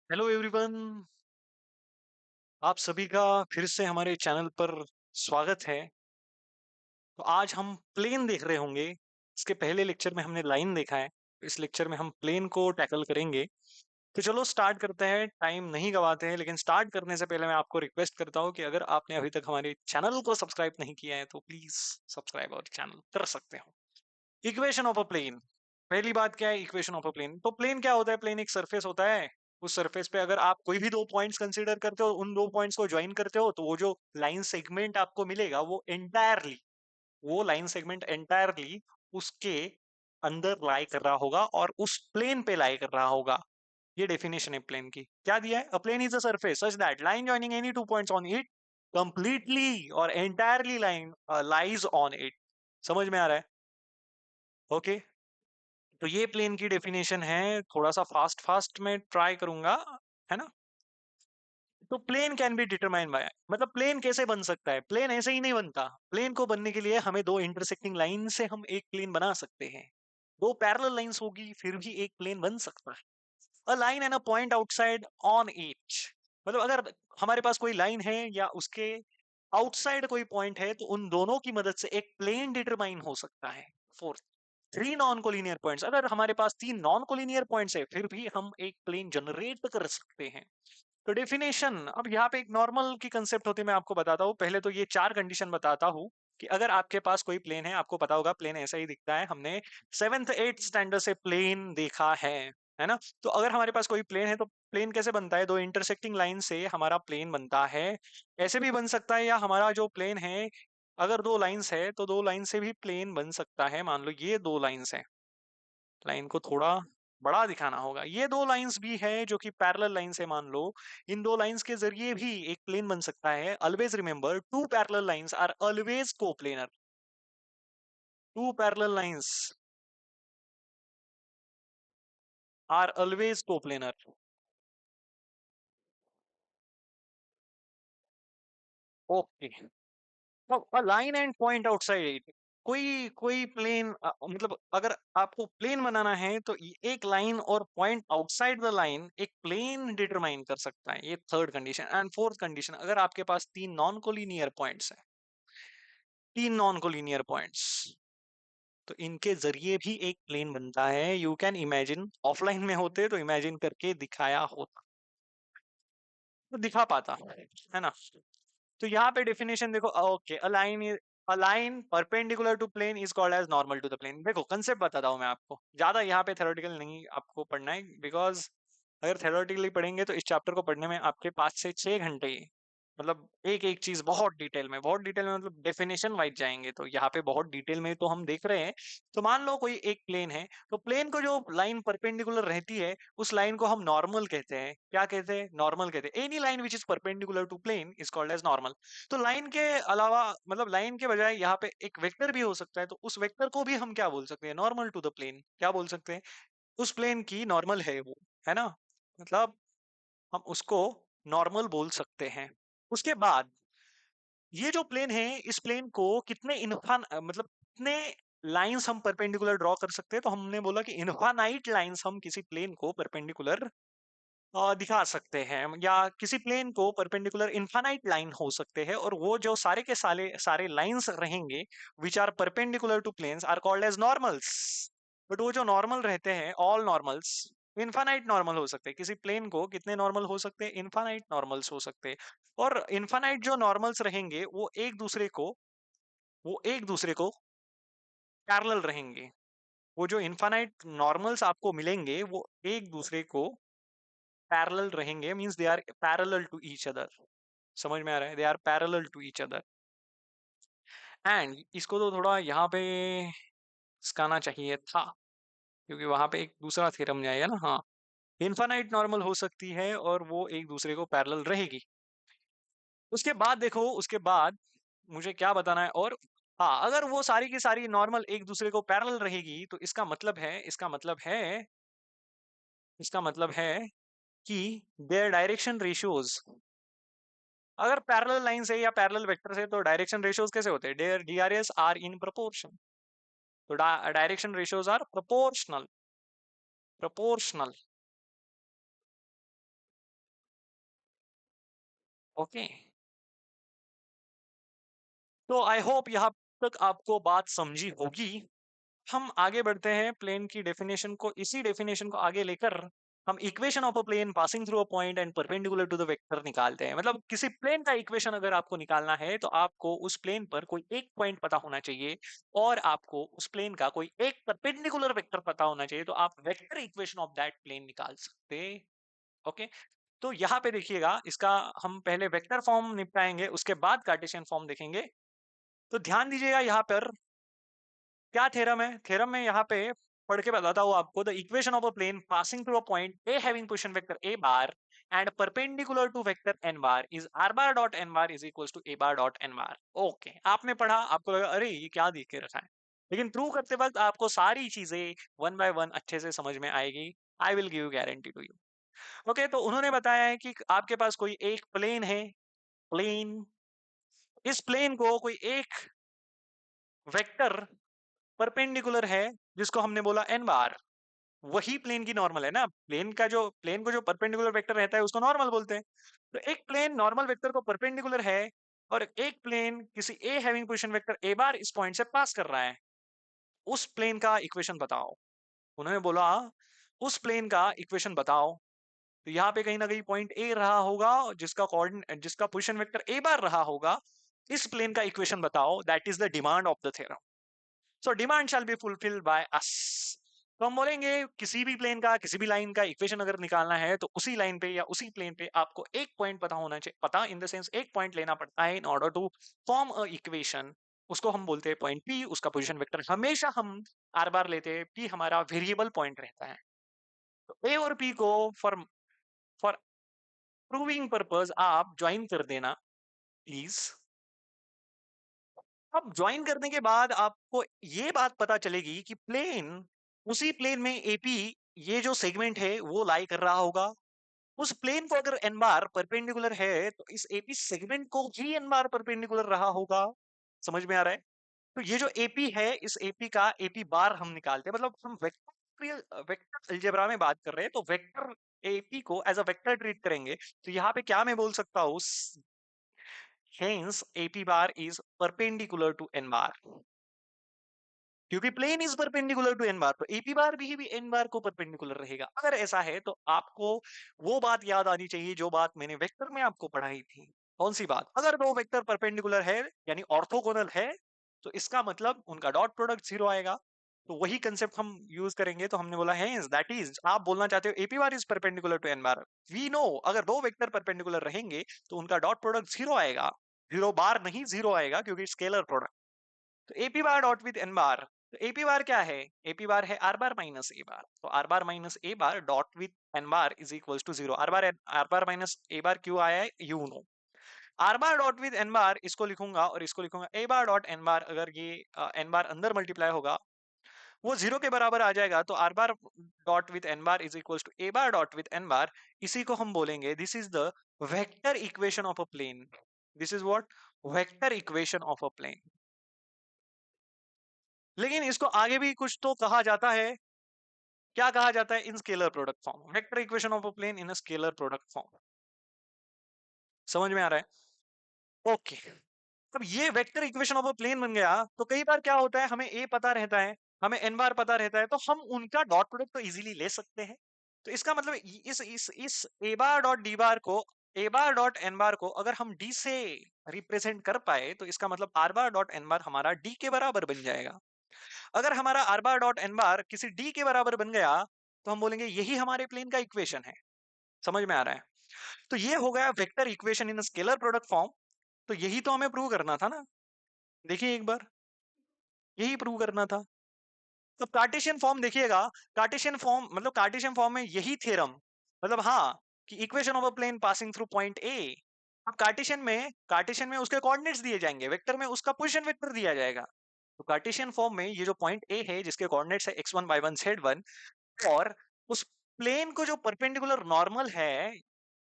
Hello everyone. आप सभी का फिर से हमारे चैनल पर स्वागत है। तो आज हम प्लेन देख रहे होंगे। इसके पहले लेक्चर में हमने लाइन देखा है। इस लेक्चर में हम प्लेन को टैकल करेंगे। तो चलो स्टार्ट करते हैं, टाइम नहीं गवाते हैं। लेकिन स्टार्ट करने से पहले मैं आपको रिक्वेस्ट करता हूँ कि अगर आपने अभी तक हमारे चैनल को सब्सक्राइब नहीं किया है तो प्लीज सब्सक्राइब और चैनल कर सकते हो। Equation of a plane. पहली बात क्या है, इक्वेशन ऑफ अ प्लेन। तो प्लेन क्या होता है? प्लेन एक सरफेस होता है। उस सरफेस पे अगर आप कोई भी दो पॉइंट्स कंसीडर करते हो, उन दो पॉइंट्स को ज्वाइन करते हो, तो वो जो लाइन सेगमेंट आपको मिलेगा वो लाइन सेगमेंट एंटायरली उसके अंदर लाई कर रहा होगा और उस प्लेन पे लाई कर रहा होगा। ये डेफिनेशन है प्लेन की। क्या दिया है? A plane is a surface such that line joining any two points on it completely और entirely line lies on it. समझ में आ रहा है? ओके। तो ये प्लेन की डेफिनेशन है। थोड़ा सा फास्ट फास्ट में ट्राई करूंगा, है ना? तो plane can be determined by, मतलब प्लेन कैसे बन सकता है? प्लेन ऐसे ही नहीं बनता। प्लेन को बनने के लिए हमें दो इंटरसेक्टिंग लाइन से हम एक प्लेन बना सकते हैं। दो पैरेलल लाइंस होगी फिर भी एक प्लेन बन सकता है। A line and a point outside on each, मतलब अगर हमारे पास कोई लाइन है या उसके आउटसाइड कोई पॉइंट है तो उन दोनों की मदद से एक प्लेन डिटरमाइन हो सकता है। Fourth, three non collinear points. अगर हमारे पास तीन नॉन कोलिनियर पॉइंट्स है फिर भी हम एक प्लेन जनरेट कर सकते हैं। तो डेफिनेशन, अब यहाँ पे एक नॉर्मल की कंसेप्ट होती है, मैं आपको बताता हूँ। पहले तो ये चार कंडीशन बताता हूँ कि अगर आपके पास कोई प्लेन है, आपको पता होगा प्लेन ऐसा ही दिखता है। हमने सेवेंथ एट्थ स्टैंडर्ड से प्लेन देखा है ना? तो अगर हमारे पास कोई प्लेन है तो प्लेन कैसे बनता है? दो इंटरसेक्टिंग लाइन से हमारा प्लेन बनता है। ऐसे भी बन सकता है, या हमारा जो प्लेन है अगर दो लाइंस है तो दो लाइन से भी प्लेन बन सकता है। मान लो ये दो लाइंस है, लाइन को थोड़ा बड़ा दिखाना होगा। ये दो लाइंस भी है जो कि पैरेलल लाइंस है, मान लो। इन दो लाइंस के जरिए भी एक प्लेन बन सकता है। Always remember, two parallel lines are always coplanar. Two parallel lines are always coplanar. Okay. तो लाइन एंड पॉइंट आउटसाइड, कोई कोई प्लेन, मतलब अगर आपको प्लेन बनाना है तो एक लाइन और पॉइंट आउटसाइड द लाइन एक प्लेन डिटरमाइन कर सकता है। ये third condition. And fourth condition, अगर आपके पास तीन नॉन कोलिनियर पॉइंट्स है, तीन नॉन कोलिनियर पॉइंट्स, तो इनके जरिए भी एक प्लेन बनता है। यू कैन इमेजिन, ऑफलाइन में होते तो इमेजिन करके दिखाया होता तो दिखा पाता, है ना? तो यहाँ पे डेफिनेशन देखो। Okay, a line perpendicular to plane is called as normal to the plane. देखो कंसेप्ट बताता हूँ मैं आपको, ज्यादा यहाँ पे थ्योरेटिकल नहीं आपको पढ़ना है, बिकॉज अगर थ्योरेटिकली पढ़ेंगे तो इस चैप्टर को पढ़ने में आपके 5 से 6 घंटे, मतलब एक एक चीज बहुत डिटेल में मतलब डेफिनेशन वाइज जाएंगे। तो यहाँ पे बहुत डिटेल में तो हम देख रहे हैं। तो मान लो कोई एक प्लेन है, तो प्लेन को जो लाइन परपेंडिकुलर रहती है उस लाइन को हम नॉर्मल कहते हैं। क्या कहते हैं? नॉर्मल कहते हैं। Any line which is perpendicular to plane is called as normal. तो लाइन के अलावा, मतलब लाइन के बजाय यहाँ पे एक वेक्टर भी हो सकता है, तो उस वेक्टर को भी हम क्या बोल सकते हैं? Normal to the plane. क्या बोल सकते हैं? उस प्लेन की नॉर्मल है वो, है ना? मतलब हम उसको नॉर्मल बोल सकते हैं। उसके बाद ये जो प्लेन है, इस प्लेन को कितने मतलब कितने लाइंस हम परपेंडिकुलर ड्रॉ कर सकते हैं? तो हमने बोला कि इनफानाइट लाइंस हम किसी प्लेन को परपेंडिकुलर दिखा सकते हैं, या किसी प्लेन को परपेंडिकुलर इनफानाइट लाइन हो सकते हैं। और वो जो सारे के सारे सारे लाइंस रहेंगे which are perpendicular to planes are called as normals. But वो जो नॉर्मल रहते हैं, ऑल नॉर्मल्स इनफानाइट नॉर्मल हो सकते हैं। किसी प्लेन को कितने नॉर्मल हो सकते हैं? इनफानाइट नॉर्मल्स हो सकते हैं। और इनफानाइट जो नॉर्मल्स रहेंगे वो एक दूसरे को पैरेलल रहेंगे। वो जो इनफानाइट नॉर्मल्स आपको मिलेंगे वो एक दूसरे को पैरेलल रहेंगे, means they are parallel to each other. समझ में आ रहा है? They are parallel to each other. And इसको तो थोड़ा यहाँ पे इसकाना चाहिए था, क्योंकि वहां पे एक दूसरा थ्योरम जाएगा ना। हाँ, इनफाइनाइट नॉर्मल हो सकती है और वो एक दूसरे को पैरेलल रहेगी। उसके बाद देखो, उसके बाद मुझे क्या बताना है और, हाँ, अगर वो सारी की सारी नॉर्मल एक दूसरे को पैरेलल रहेगी तो इसका मतलब है कि देयर डायरेक्शन रेशियोज, अगर पैरेलल लाइन से या पैरेलल वेक्टर से, तो डायरेक्शन रेशियोज कैसे होते हैं? There DRs are in proportion. तो direction ratios are proportional. Proportional okay, तो आई होप यहाँ तक आपको बात समझी होगी। हम आगे बढ़ते हैं, प्लेन की डेफिनेशन को, इसी डेफिनेशन को आगे लेकर हम equation of a plane passing through a point and perpendicular to the vector निकालते हैं। मतलब किसी प्लेन का इक्वेशन अगर आपको निकालना है तो आपको उस प्लेन पर कोई एक पॉइंट पता होना चाहिए और आपको उस प्लेन का कोई एक परपेंडिकुलर वेक्टर पता होना चाहिए, तो आप vector equation of that plane निकाल सकते। ओके, तो यहाँ पे देखिएगा, इसका हम पहले वेक्टर फॉर्म निपटाएंगे, उसके बाद कार्टेशियन फॉर्म देखेंगे। तो ध्यान दीजिएगा यहाँ पर क्या थ्योरम है। थ्योरम में यहाँ पे पढ़ के बताता हूँ आपको। The equation of a plane passing through a point A having position vector A bar and perpendicular to vector N bar is R bar dot N bar is equals to A bar dot N bar. Okay, आपने पढ़ा, आपको लगा अरे ये क्या दिख के रखा है, लेकिन प्रूव करते वक्त आपको सारी चीजें वन बाय वन अच्छे से समझ में आएगी। I will give guarantee to you. Okay, तो उन्होंने बताया है कि आपके पास कोई एक प्लेन है, प्लेन, इस प्लेन को कोई एक वेक्टर परपेंडिकुलर है जिसको हमने बोला एन बार। वही प्लेन की नॉर्मल है ना, प्लेन को जो परपेंडिकुलर वेक्टर रहता है उसको नॉर्मल बोलते हैं। तो एक प्लेन नॉर्मल वेक्टर को परपेंडिकुलर है और एक प्लेन किसी A having position vector A bar इस पॉइंट से पास कर रहा है, उस प्लेन का इक्वेशन बताओ। उन्होंने बोला उस प्लेन का इक्वेशन बताओ। तो यहाँ पे कहीं ना कहीं पॉइंट ए रहा होगा जिसका कोऑर्डिनेट, जिसका पोजीशन वेक्टर ए बार रहा होगा। इस प्लेन का इक्वेशन बताओ, that is the demand of the theorem. So demand shall be fulfilled by us. तो हम बोलेंगे किसी भी प्लेन का, किसी भी लाइन का इक्वेशन अगर निकालना है तो उसी लाइन पे या उसी प्लेन पे आपको एक पॉइंट पता होना चाहिए, पता इन द सेंस एक पॉइंट लेना पड़ता है in order to form a equation. उसको हम बोलते हैं पॉइंट पी, उसका पोजीशन वेक्टर हमेशा हम आर बार लेते हैं, पी हमारा वेरिएबल पॉइंट रहता है। तो ए और पी को फॉर फॉर प्रूविंग पर्पस आप ज्वाइन कर देना प्लीज। अब ज्वाइन करने के बाद आपको ये बात पता चलेगी कि प्लेन, उसी प्लेन में एपी, ये जो सेगमेंट है वो लाई कर रहा होगा। उस प्लेन को अगर एन बार परपेंडिकुलर है तो इस एपी सेगमेंट को भी एन बार परपेंडिकुलर रहा होगा। समझ में आ रहा है? तो ये जो एपी है, इस एपी का एपी बार हम निकालते हैं, मतलब हम वेक्टर वेक्टर अलजेब्रा में बात कर रहे हैं तो वेक्टर एपी को एज अ वेक्टर ट्रीट करेंगे। तो यहाँ पे क्या मैं बोल सकता हूँ, hence AP bar is perpendicular to N bar, क्योंकि plane is perpendicular to N bar, तो एपी बार भी एन बार को परपेंडिकुलर रहेगा। अगर ऐसा है तो आपको वो बात याद आनी चाहिए जो बात मैंने वेक्टर में आपको पढ़ाई थी। कौन सी बात? अगर दो वेक्टर परपेंडिकुलर है यानी ऑर्थोगोनल है तो इसका मतलब उनका डॉट प्रोडक्ट जीरो आएगा। तो वही कंसेप्ट हम यूज करेंगे। तो हमने बोला है दैट इज, आप बोलना चाहते हो AP bar is perpendicular to N bar, we know अगर दो वेक्टर परपेंडिकुलर रहेंगे तो उनका डॉट प्रोडक्ट जीरो आएगा, जीरो बार नहीं जीरो आएगा क्योंकि स्केलर प्रोडक्ट। तो AP bar dot with N bar, तो एपी बार क्या है? एपी बार है are bar minus A bar, तो R bar minus A bar dot with N bar is equals to zero. R bar minus A bar क्यों आया है, you know. R bar dot with N bar इसको लिखूंगा और इसको लिखूंगा ए bar dot N bar. अगर ये एन बार अंदर मल्टीप्लाई होगा वो जीरो के बराबर आ जाएगा, तो R bar dot with N bar is equals to A bar dot with N bar. इसी को हम बोलेंगे this is the vector equation of a plane. This is what? Vector equation of a plane. लेकिन इसको आगे भी कुछ तो कहा जाता है। क्या कहा जाता है? In scalar product form, vector equation of a plane in a scalar product form. समझ में आ रहा है? ओके, अब ये vector equation of a plane बन गया तो कई बार क्या होता है, हमें ए पता रहता है, हमें एन बार पता रहता है, तो हम उनका डॉट प्रोडक्ट तो इजीली ले सकते हैं। तो इसका मतलब इस ए बार डॉट डी बार को, ए बार डॉट एन बार को अगर हम डी से रिप्रेजेंट कर पाए तो इसका मतलब आर बार डॉट एन बार हमारा डी के बराबर बन जाएगा। अगर हमारा आर बार डॉट एन बार किसी डी के बराबर बन गया तो हम बोलेंगे यही हमारे प्लेन का इक्वेशन है। समझ में आ रहा है? तो ये हो गया vector equation in scalar product form. तो यही तो हमें प्रूव करना था ना। देखिए एक बार, यही प्रूव करना था। तो कार्टेशियन फॉर्म देखिएगा, कार्टेशियन फॉर्म मतलब कार्टेशियन फॉर्म में यही थ्योरम, मतलब हाँ, कि equation of a plane passing through point A. अब कार्टेशियन में उसके कोऑर्डिनेट्स दिए जाएंगे, वेक्टर में उसका पोजीशन वेक्टर दिया जाएगा। तो कार्टेशियन फॉर्म में ये जो पॉइंट ए है जिसके कोऑर्डिनेट्स है x1 y1 z1, और उस प्लेन को जो परपेंडिकुलर नॉर्मल है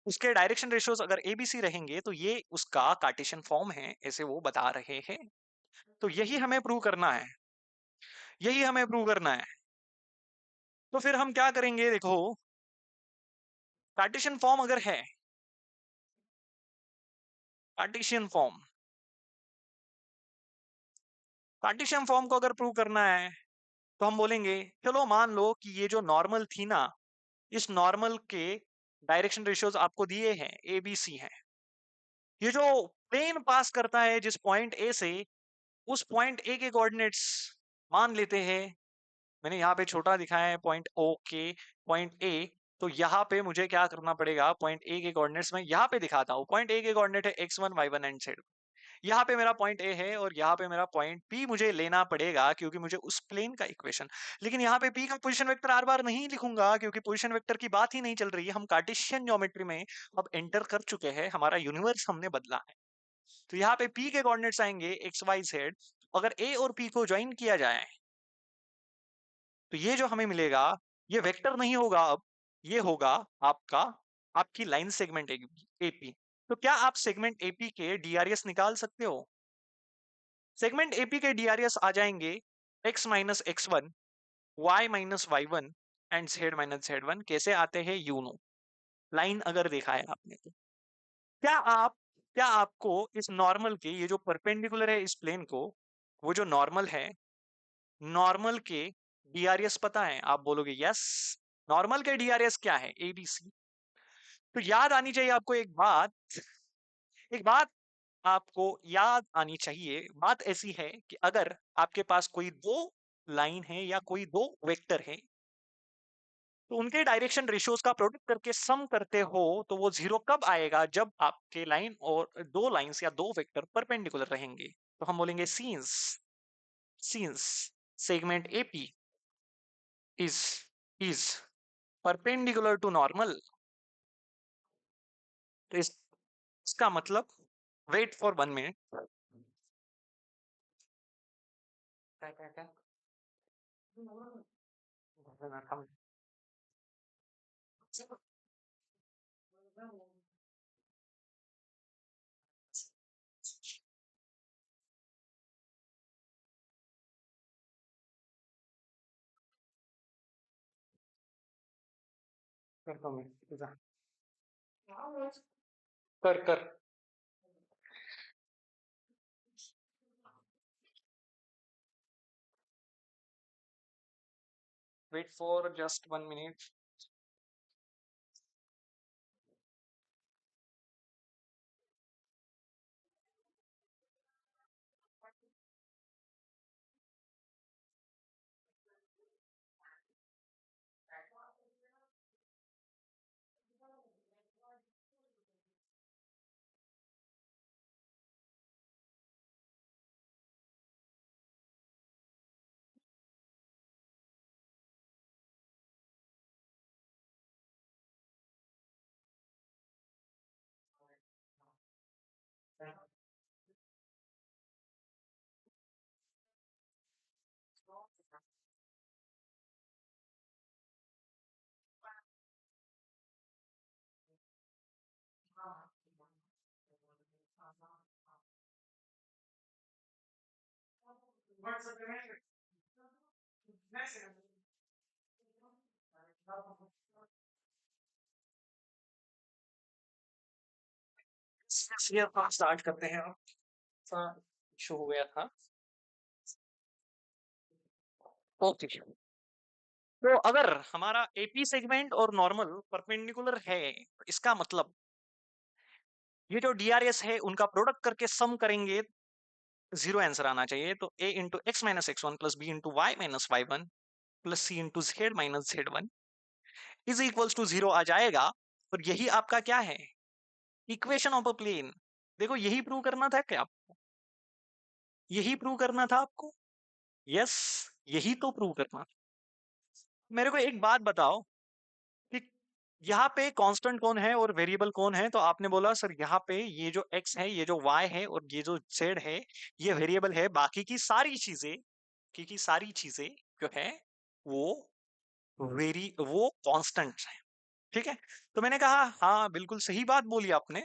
उसके डायरेक्शन रेशियोज अगर एबीसी रहेंगे तो ये उसका कार्टेशियन फॉर्म है, ऐसे वो बता रहे हैं। तो यही हमें प्रूव करना है, यही हमें प्रूव करना है। तो फिर हम क्या करेंगे, देखो कार्टेशियन फॉर्म अगर है कार्टेशियन फॉर्म, कार्टेशियन फॉर्म को अगर प्रूव करना है तो हम बोलेंगे चलो मान लो कि ये जो नॉर्मल थी ना, इस नॉर्मल के डायरेक्शन रेशियोज आपको दिए हैं, ए बी सी हैं। ये जो प्लेन पास करता है जिस पॉइंट ए से, उस पॉइंट ए के कोऑर्डिनेट्स मान लेते हैं, मैंने यहाँ पे छोटा दिखाया है पॉइंट ओ के, पॉइंट ए। तो यहाँ पे मुझे क्या करना पड़ेगा, पॉइंट ए के कोऑर्डिनेट्स मैं यहाँ पे दिखाता हूँ। पॉइंट ए के कोऑर्डिनेट है x1 y1 एंड z। यहाँ पे मेरा पॉइंट ए है और यहाँ पे मेरा पॉइंट पी मुझे लेना पड़ेगा क्योंकि मुझे उस प्लेन का इक्वेशन। लेकिन यहाँ पे पी का पोजीशन वेक्टर आर बार नहीं लिखूंगा क्योंकि पोजीशन वेक्टर की बात ही नहीं चल रही है। हम कार्टेशियन ज्योमेट्री में अब एंटर कर चुके हैं, हमारा यूनिवर्स हमने बदला है। तो यहाँ पे पी के कोऑर्डिनेट्स आएंगे एक्स वाई जेड। अगर ए और पी को ज्वाइन किया जाए तो ये जो हमें मिलेगा, ये वेक्टर नहीं होगा, अब ये होगा आपका, आपकी लाइन सेगमेंट एपी। तो क्या आप सेगमेंट एपी के डीआरएस निकाल सकते हो? सेगमेंट एपी के डीआरएस आ जाएंगे x minus X one, Y minus Y one and Z minus Z one. कैसे आते हैं यू नो, लाइन अगर देखा है आपने तो। क्या आप, क्या आपको इस नॉर्मल के, ये जो परपेंडिकुलर है इस प्लेन को, वो जो नॉर्मल है, नॉर्मल के डीआरएस पता है? आप बोलोगे यस। नॉर्मल के डीआरएस क्या है, एबीसी। तो याद आनी चाहिए आपको एक बात, एक बात आपको याद आनी चाहिए। बात ऐसी है कि अगर आपके पास कोई दो लाइन है या कोई दो वेक्टर है, तो उनके डायरेक्शन रेशियोज का प्रोडक्ट करके सम करते हो तो वो जीरो कब आएगा, जब आपके लाइन और दो लाइंस या दो वेक्टर परपेंडिकुलर रहेंगे। तो हम बोलेंगे since, since segment AP is is perpendicular to normal. तो इसका मतलब, वेट फॉर 1 मिनट। क्या क्या क्या? करता हूँ मैं, जा। कर कर। Wait for just 1 minute. Start करते हैं अब। इशू हो गया था। ओके, तो अगर हमारा एपी सेगमेंट और नॉर्मल परपेंडिकुलर है, तो इसका मतलब ये जो डीआरएस है उनका प्रोडक्ट करके सम करेंगे, जीरो आंसर आना चाहिए। तो A into X minus X one plus B into Y minus Y one plus C into Z minus Z one is equals to zero आ जाएगा। और यही आपका क्या है, इक्वेशन ऑफ अ प्लेन। देखो यही प्रूव करना था क्या आपको, यही प्रूव करना था आपको। यस, यही तो प्रूव करना था। मेरे को एक बात बताओ कि यहाँ पे कांस्टेंट कौन है और वेरिएबल कौन है? तो आपने बोला सर यहाँ पे ये जो x है, ये जो y है और ये जो z है, ये वेरिएबल है। बाकी की सारी चीजें, की सारी चीजें जो है वो वो कांस्टेंट है। ठीक है, तो मैंने कहा हाँ बिल्कुल सही बात बोली आपने।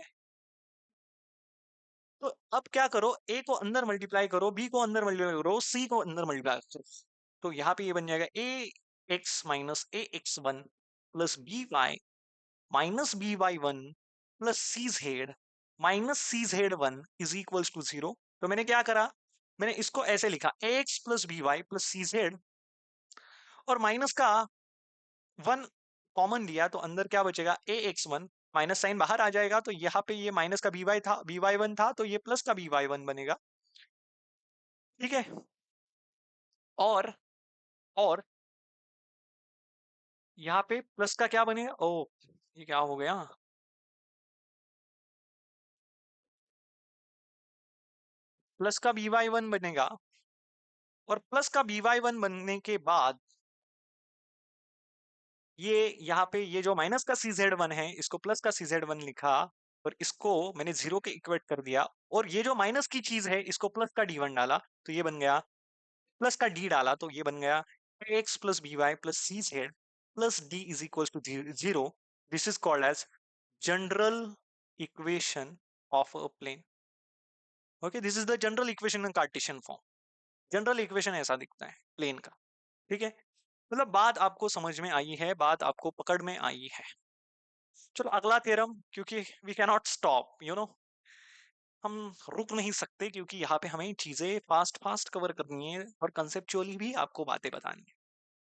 तो अब क्या करो, a को अंदर मल्टीप्लाई करो, b को अंदर मल्टीप्लाई करो, c को अंदर मल्टीप्लाई करो। तो यहाँ पे ये बन जाएगा a x minus a x one plus b y minus B Y one plus C Z minus C Z one is equals to 0। तो मैंने क्या करा, मैंने इसको ऐसे लिखा ax plus B Y plus C Z, और माइनस का वन कॉमन लिया तो अंदर क्या बचेगा, A X one, minus sign बाहर आ जाएगा तो यहाँ पे ये माइनस का बी वाई था, बी वाई वन था, तो ये प्लस का बी वाई वन बनेगा। ठीक है, और यहाँ पे प्लस का क्या बनेगा, ओ ये क्या हो गया, प्लस का बी वाई वन बनेगा, और प्लस का बी वाई वन बनने के बाद ये यहाँ पे ये जो माइनस का सी जेड वन है इसको प्लस का सी जेड वन लिखा, और इसको मैंने जीरो के इक्वेट कर दिया, और ये जो माइनस की चीज है इसको प्लस का डी वन डाला तो ये बन गया, प्लस का डी डाला तो ये बन गया X plus B Y plus C Z plus D is equal to zero. This is called as general equation of a plane. Okay, this is the general equation in Cartesian form. General equation ऐसा दिखता है plane का। ठीक है, मतलब बात आपको समझ में आई है, बात आपको पकड़ में आई है। चलो अगला थ्योरम, क्योंकि वी कैन नॉट स्टॉप, हम रुक नहीं सकते, क्योंकि यहाँ पे हमें चीजें फास्ट फास्ट कवर करनी है और कंसेप्चुअली भी आपको बातें बतानी है।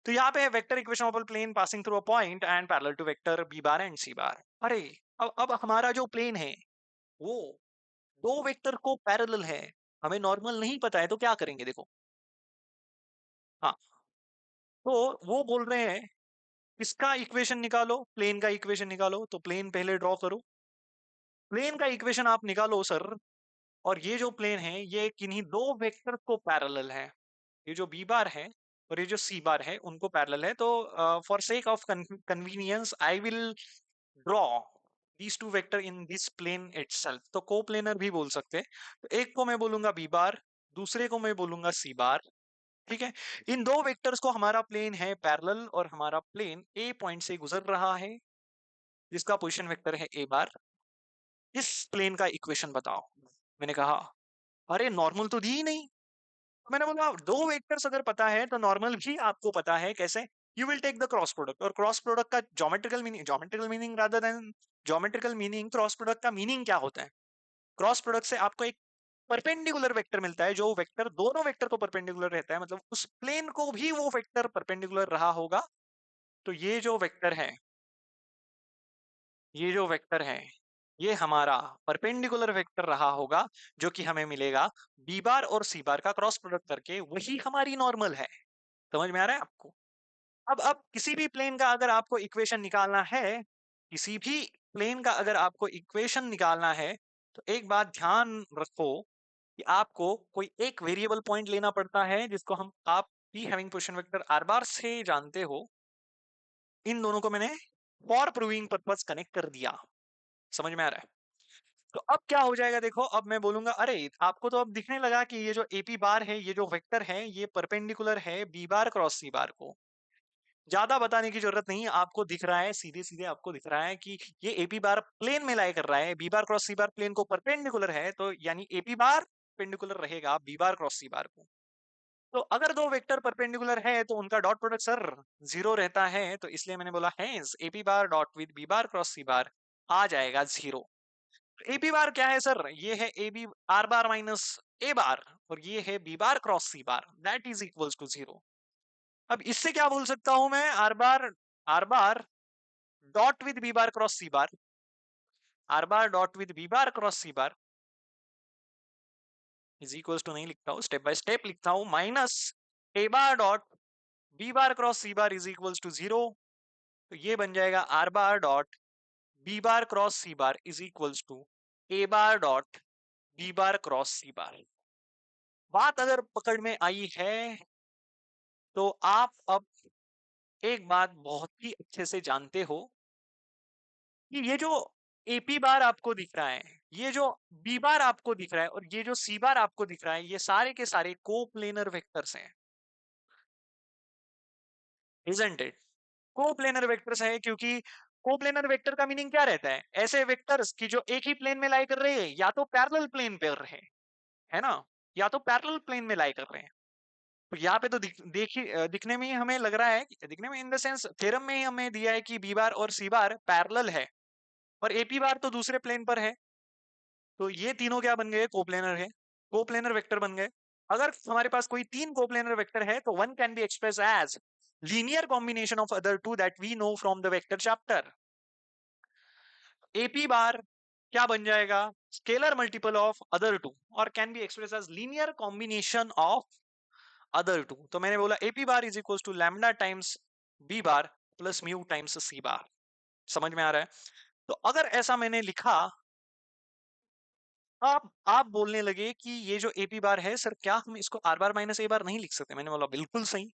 तो यहाँ पे है vector equation of a plane passing through a point and parallel to vector B bar and C bar. अरे अब हमारा जो प्लेन है वो दो वेक्टर को पैरेलल है, हमें नॉर्मल नहीं पता है, तो क्या करेंगे देखो। हाँ, तो वो बोल रहे हैं इसका इक्वेशन निकालो, प्लेन का इक्वेशन निकालो, तो प्लेन पहले ड्रॉ करो। प्लेन का इक्वेशन आप निकालो सर, और ये जो प्लेन है ये किन्हीं दो वेक्टर को पैरेलल है, ये जो बी बार है और ये जो सी बार है उनको पैरेलल है। तो for sake of convenience I will draw these two vector in this plane itself। तो कोप्लेनर भी बोल सकते हैं। तो एक को मैं बोलूंगा बी बार, दूसरे को मैं बोलूंगा सी बार। ठीक है, इन दो वेक्टर्स को हमारा प्लेन है पैरेलल, और हमारा प्लेन ए पॉइंट से गुजर रहा है जिसका पोजीशन वेक्टर है ए बार। इस प्लेन का इक्वेशन बताओ। मैंने कहा अरे नॉर्मल तो दी ही नहीं। मैंने बोला दो वेक्टर्स अगर पता है तो नॉर्मल भी आपको पता है कैसे। You will take the cross product, और क्रॉस प्रोडक्ट का geometrical meaning rather than geometrical meaning, cross product का मीनिंग क्या होता है। क्रॉस प्रोडक्ट से आपको एक परपेंडिकुलर वेक्टर मिलता है, जो वेक्टर दोनों वेक्टर को परपेंडिकुलर रहता है, मतलब उस प्लेन को भी वो वेक्टर परपेंडिकुलर रहा होगा। तो ये जो वेक्टर है ये हमारा परपेंडिकुलर वेक्टर रहा होगा, जो कि हमें मिलेगा बी बार और सी बार का क्रॉस प्रोडक्ट करके, वही हमारी नॉर्मल है। समझ में आ रहा है आपको। अब किसी भी प्लेन का अगर आपको इक्वेशन निकालना है, किसी भी प्लेन का अगर आपको इक्वेशन निकालना है, तो एक बात ध्यान रखो कि आपको कोई एक वेरिएबल पॉइंट लेना पड़ता है, जिसको आप P having position vector are बार से जानते हो। इन दोनों को मैंने फॉर प्रूविंग पर्पस कनेक्ट कर दिया। समझ में आ रहा है। तो अब क्या हो जाएगा देखो, अब मैं बोलूंगा अरे आपको तो अब दिखने लगा कि ये जो एपी बार है, ये जो वेक्टर है, ये परपेंडिकुलर है B bar cross C bar को। ज्यादा बताने की जरूरत नहीं, आपको दिख रहा है, सीधे सीधे आपको दिख रहा है कि ये एपी बार प्लेन में लाई कर रहा है, बी बार क्रॉस सी बार प्लेन को परपेंडिकुलर है, तो यानी एपी बार परपेंडिकुलर रहेगा B bar cross C bar को। तो अगर दो वेक्टर परपेंडिकुलर है तो उनका डॉट प्रोडक्ट सर जीरो रहता है, तो इसलिए मैंने बोला है AP bar dot with B bar cross C bar आ जाएगा जीरो। एपी बार क्या है सर, ये है A B R bar minus A bar, और ये है B bar cross C bar, that is equals to zero. अब इससे क्या बोल सकता हूं मैं, R bar dot with B bar cross C bar, R bar dot with B bar cross C bar is equals to, नहीं लिखता हूं, स्टेप बाय स्टेप लिखता हूं, minus A bar dot B bar cross C bar is equals to zero. तो ये बन जाएगा R bar dot B bar cross C bar is equals to A bar dot B bar cross C bar. बात अगर पकड़ में आई है तो आप अब एक बात बहुत ही अच्छे से जानते हो कि ये जो एपी बार आपको दिख रहा है, ये जो बी बार आपको दिख रहा है, और ये जो सी बार आपको दिख रहा है, ये सारे के सारे कोप्लेनर वेक्टर्स हैं, इजंट इट। कोप्लेनर वेक्टर्स है, क्योंकि कोप्लेनर वेक्टर का मीनिंग क्या रहता है, ऐसे वेक्टर्स की जो एक ही प्लेन में लाई कर रहे हैं, या तो पैरेलल प्लेन पे रहे, है ना, या तो पैरेलल प्लेन में लाई कर रहे हैं। तो यहाँ पे तो दिखने में ही हमें लग रहा है, दिखने में इन द सेंस थ्योरम में ही हमें दिया है कि बी बार और सी बार पैरेलल है, और एपी बार तो दूसरे प्लेन पर है। तो ये तीनों क्या बन गए, कोप्लेनर है, कोप्लेनर वेक्टर बन गए। अगर हमारे पास कोई तीन कोप्लेनर वेक्टर है तो one can be express as linear combination of other two that we know from the vector chapter. AP bar क्या बन जाएगा, scalar multiple of other two, और can be express as linear combination of other two. तो मैंने बोला AP bar is equal to lambda times B bar plus mu times C bar. समझ में आ रहा है? तो अगर ऐसा मैंने लिखा, आप बोलने लगे कि ये जो AP बार है सर, क्या हम इसको R बार माइनस A बार नहीं लिख सकते? मैंने बोला बिल्कुल सही।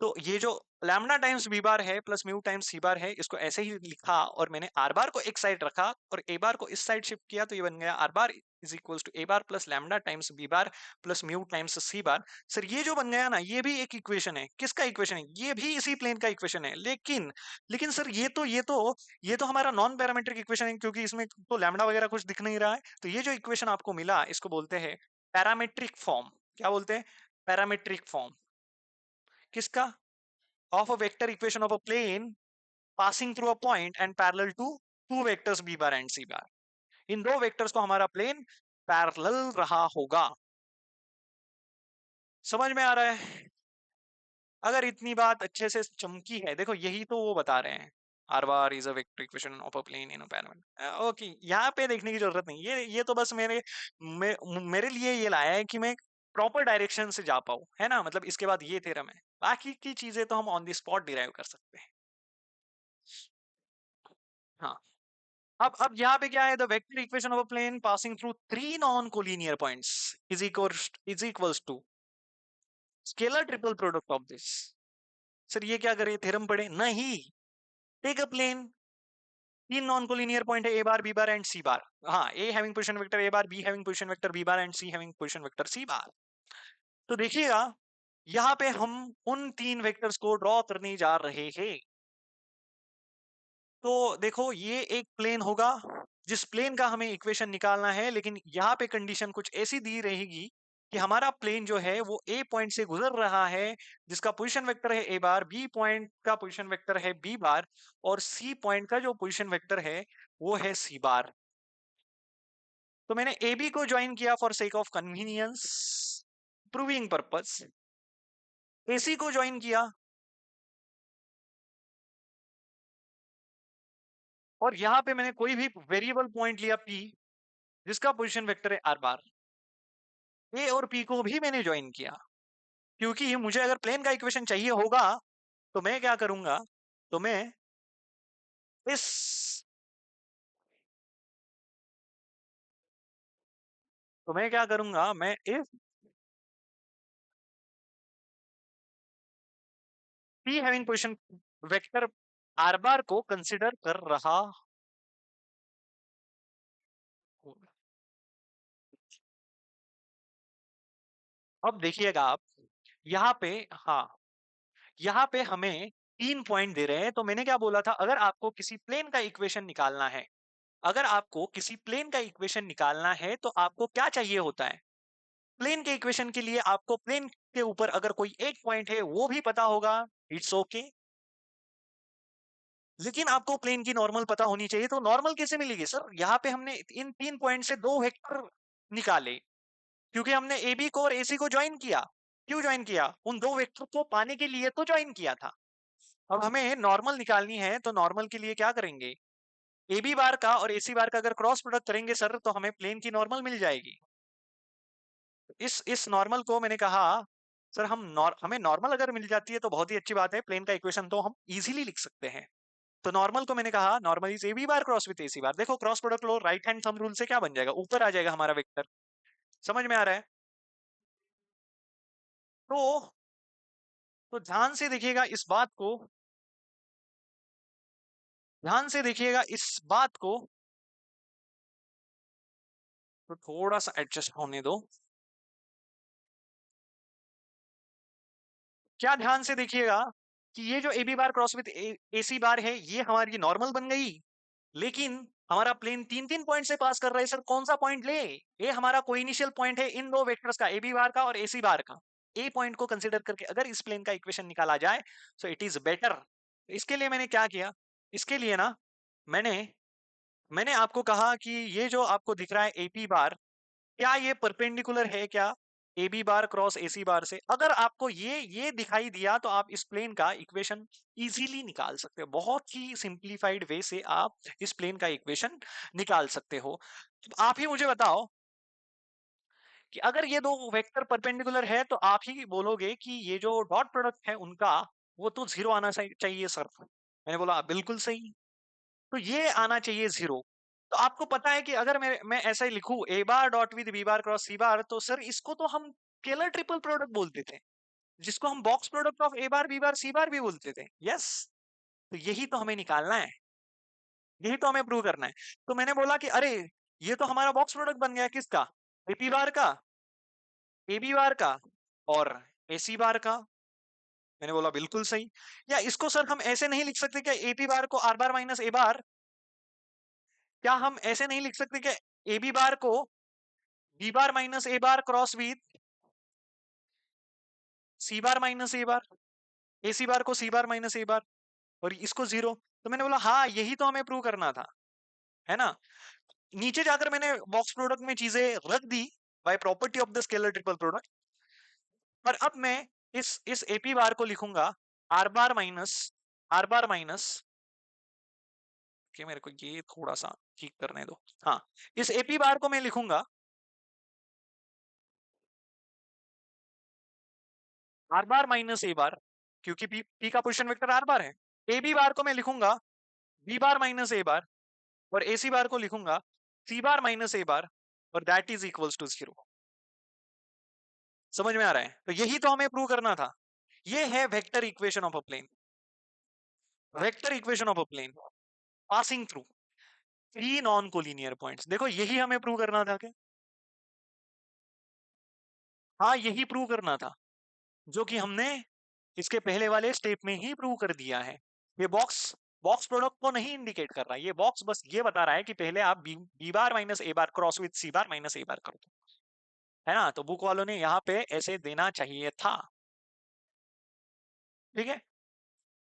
तो ये जो लैम्डा टाइम्स बी बार है plus mu times C bar है, इसको ऐसे ही लिखा और मैंने आर बार को एक साइड रखा और ए बार को इस साइड शिफ्ट किया, तो ये बन गया R bar is equals to A bar plus lambda times B bar plus mu times C bar. Sir ये जो बन गया ना, ये भी एक इक्वेशन है। किसका इक्वेशन है? ये भी इसी प्लेन का इक्वेशन है। लेकिन लेकिन सर ये तो हमारा नॉन पैरामेट्रिक इक्वेशन है, क्योंकि इसमें तो लैम्डा वगैरह कुछ दिख नहीं रहा है। तो ये जो इक्वेशन आपको मिला, इसको बोलते हैं पैरामेट्रिक फॉर्म। क्या बोलते हैं? Parametric form. किसका? of a vector equation of a plane passing through a point and parallel to two vectors b bar and c bar। इन दो वेक्टर्स को हमारा प्लेन पैरेलल रहा होगा। समझ में आ रहा है? अगर इतनी बात अच्छे से चमकी है, देखो यही तो वो बता रहे हैं, R bar is a vector equation of a plane in parametric. Okay, यहाँ पे देखने की जरूरत नहीं, ये तो बस मेरे लिए ये लाया है कि मैं प्रॉपर डायरेक्शन से जा पाऊं, है ना? मतलब इसके बाद ये थ्योरम है, बाकी की चीजें तो हम ऑन द स्पॉट डिराइव कर सकते हैं। हाँ, अब यहाँ पे क्या है, the vector equation of a plane passing through three non collinear points is equals to scalar triple product of this. Sir ये क्या करे, थ्योरम पढ़े नहीं? टेक अ प्लेन, तीन नॉन कोलिनियर पॉइंट है, A bar B bar and C bar. हाँ, A having position vector A bar, B having position vector B bar and C having position vector C bar. तो देखिएगा, यहाँ पे हम उन तीन वेक्टर्स को ड्रॉ करने जा रहे हैं। तो देखो, ये एक प्लेन होगा जिस प्लेन का हमें इक्वेशन निकालना है, लेकिन यहाँ पे कंडीशन कुछ ऐसी दी रहेगी कि हमारा प्लेन जो है वो ए पॉइंट से गुजर रहा है, जिसका पोजीशन वेक्टर है ए बार, बी पॉइंट का पोजीशन वेक्टर है बी बार, और सी पॉइंट का जो पोजीशन वेक्टर है वो है सी बार। तो मैंने ए बी को ज्वाइन किया for sake of convenience, proving purpose. AC को ज्वाइन किया, और यहाँ पे मैंने कोई भी वेरिएबल पॉइंट लिया पी, जिसका पोजीशन वेक्टर है आर बार। ए और पी को भी मैंने ज्वाइन किया, क्योंकि मुझे अगर प्लेन का इक्वेशन चाहिए होगा तो मैं क्या करूंगा, तो मैं इस तो मैं क्या करूंगा, मैं इस P having position vector are बार को कंसिडर कर रहा हूं। अब देखिएगा आप, यहाँ पे, हाँ, यहाँ पे हमें तीन पॉइंट दे रहे हैं। तो मैंने क्या बोला था, अगर आपको किसी प्लेन का इक्वेशन निकालना है, अगर आपको किसी प्लेन का इक्वेशन निकालना है तो आपको क्या चाहिए होता है? प्लेन के इक्वेशन के लिए आपको प्लेन के ऊपर अगर कोई एक पॉइंट है वो भी पता होगा, इट्स ओके। लेकिन आपको प्लेन की नॉर्मल पता होनी चाहिए। तो नॉर्मल कैसे मिलेगी सर? यहाँ पे हमने इन तीन पॉइंट से दो वेक्टर निकाले, क्योंकि हमने ए बी को और ए सी को ज्वाइन किया। क्यों ज्वाइन किया? उन दो वेक्टर को पाने के लिए तो ज्वाइन किया था। अब हमें नॉर्मल निकालनी है, तो नॉर्मल के लिए क्या करेंगे? ए बी बार का और ए सी बार का अगर क्रॉस प्रोडक्ट करेंगे सर, तो हमें प्लेन की नॉर्मल मिल जाएगी। इस नॉर्मल को मैंने कहा, सर हमें नॉर्मल अगर मिल जाती है तो बहुत ही अच्छी बात है, प्लेन का इक्वेशन तो हम इजीली लिख सकते हैं। तो नॉर्मल को मैंने कहा, normal is A B bar cross with A C bar. देखो क्रॉस प्रोडक्ट लो, राइट हैंड थंब रूल से क्या बन जाएगा, ऊपर आ जाएगा हमारा वेक्टर। समझ में आ रहा है? तो ध्यान से देखिएगा इस बात को, ध्यान से देखिएगा इस बात को। तो थोड़ा सा एडजस्ट होने दो। क्या ध्यान से देखिएगा कि ये जो A B bar cross with A C bar है, ये हमारी नॉर्मल बन गई। लेकिन हमारा प्लेन तीन तीन पॉइंट से पास कर रहा है सर, कौन सा पॉइंट ले? ये हमारा कोइनिशियल पॉइंट है इन दो वेक्टर्स का, ए बी बार का और ए सी बार का। ए पॉइंट को कंसीडर करके अगर इस प्लेन का इक्वेशन निकाला जाए, सो इट इज बेटर। इसके लिए मैंने क्या किया, इसके लिए ना, मैंने मैंने आपको कहा कि ये जो आपको दिख रहा है AP बार, क्या ये परपेंडिकुलर है क्या AB बार क्रॉस AC बार से? अगर आपको ये दिखाई दिया तो आप इस प्लेन का इक्वेशन इजीली निकाल सकते हो। बहुत ही सिंप्लीफाइड वे से आप इस प्लेन का इक्वेशन निकाल सकते हो। तो आप ही मुझे बताओ कि अगर ये दो वेक्टर परपेंडिकुलर है तो आप ही बोलोगे कि ये जो डॉट प्रोडक्ट है उनका वो तो जीरो आना चाहिए सर। मैंने बोला बिल्कुल सही, तो ये आना चाहिए जीरो। तो आपको पता है कि अगर मैं ऐसा ही लिखूं A bar dot with B bar cross C bar, तो सर इसको तो हम स्केलर ट्रिपल प्रोडक्ट बोलते थे, जिसको हम box product of A bar B bar C bar भी बोलते थे। यस, तो यही तो हमें निकालना है, यही तो हमें प्रूव करना है। तो मैंने बोला कि अरे ये तो हमारा बॉक्स प्रोडक्ट बन गया, किसका? एपी बार का, ए बी बार का और ए सी बार का। मैंने बोला बिल्कुल सही। या इसको सर हम ऐसे नहीं लिख सकते क्या, ए पी बार को आर बार माइनस ए बार? क्या हम ऐसे नहीं लिख सकते क्या, ए बी बार को B bar minus A bar cross with C bar minus A bar, A C bar को C bar minus A bar, और इसको जीरो? तो मैंने बोला हाँ यही तो हमें प्रूव करना था, है ना। नीचे जाकर मैंने बॉक्स प्रोडक्ट में चीजें रख दी by property of the scalar triple product. पर अब मैं इस एपी बार को लिखूंगा आर बार माइनस कि मेरे को ये थोड़ा सा ठीक करने दो। हाँ, इस एपी बार को मैं लिखूंगा आर बार माइनस ए बार, क्योंकि पी का पोजिशन वेक्टर आर बार है। ए बी बार को मैं लिखूंगा B bar minus A bar, और ए सी बार को लिखूंगा सी बार माइनस ए बार, और that is equals to zero. समझ में आ रहा है? तो यही तो हमें प्रूव करना था। ये है vector equation of a plane, vector equation of a plane passing through three non collinear points. देखो यही हमें प्रूव करना था क्या? हाँ यही प्रूव करना था, जो कि हमने इसके पहले वाले स्टेप में ही प्रूव कर दिया है। ये बॉक्स बॉक्स प्रोडक्ट को नहीं इंडिकेट कर रहा है, ये बॉक्स बस ये बता रहा है कि पहले आप B bar minus A bar cross with C bar minus A bar करो, है ना। तो बुक वालों ने यहाँ पे ऐसे देना चाहिए था। ठीक है।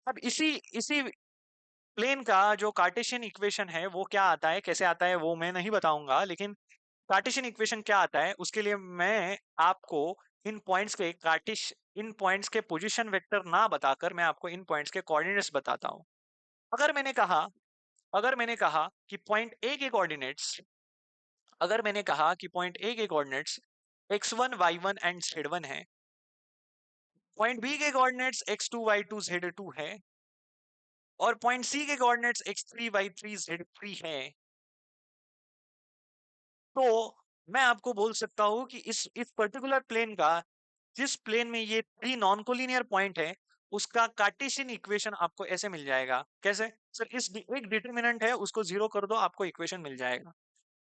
अब इसी इसी प्लेन का जो कार्टेशियन इक्वेशन है वो क्या आता है, कैसे आता है, वो मैं नहीं बताऊंगा, लेकिन कार्टेशियन इक्वेशन क्या आता है उसके लिए मैं आपको इन पॉइंट्स के पोजीशन वेक्टर ना बताकर मैं आपको इन पॉइंट्स के कोऑर्डिनेट्स बताता हूं। अगर मैंने कहा अगर मैंने कहा कि पॉइंट ए के कोऑर्डिनेट्स अगर मैंने कहा कि पॉइंट ए के coordinates x1 y1 and z1 है, पॉइंट बी के कोऑर्डिनेट्स x2 y2 z2 है, और पॉइंट सी के कोऑर्डिनेट्स x3 y3 z3 है, तो मैं आपको बोल सकता हूं कि इस पर्टिकुलर प्लेन का, जिस प्लेन में ये थ्री नॉन कोलिनियर पॉइंट है, उसका कार्टेशियन इक्वेशन आपको ऐसे मिल जाएगा। कैसे सर? एक डिटरमिनेंट है उसको जीरो कर दो, आपको इक्वेशन मिल जाएगा।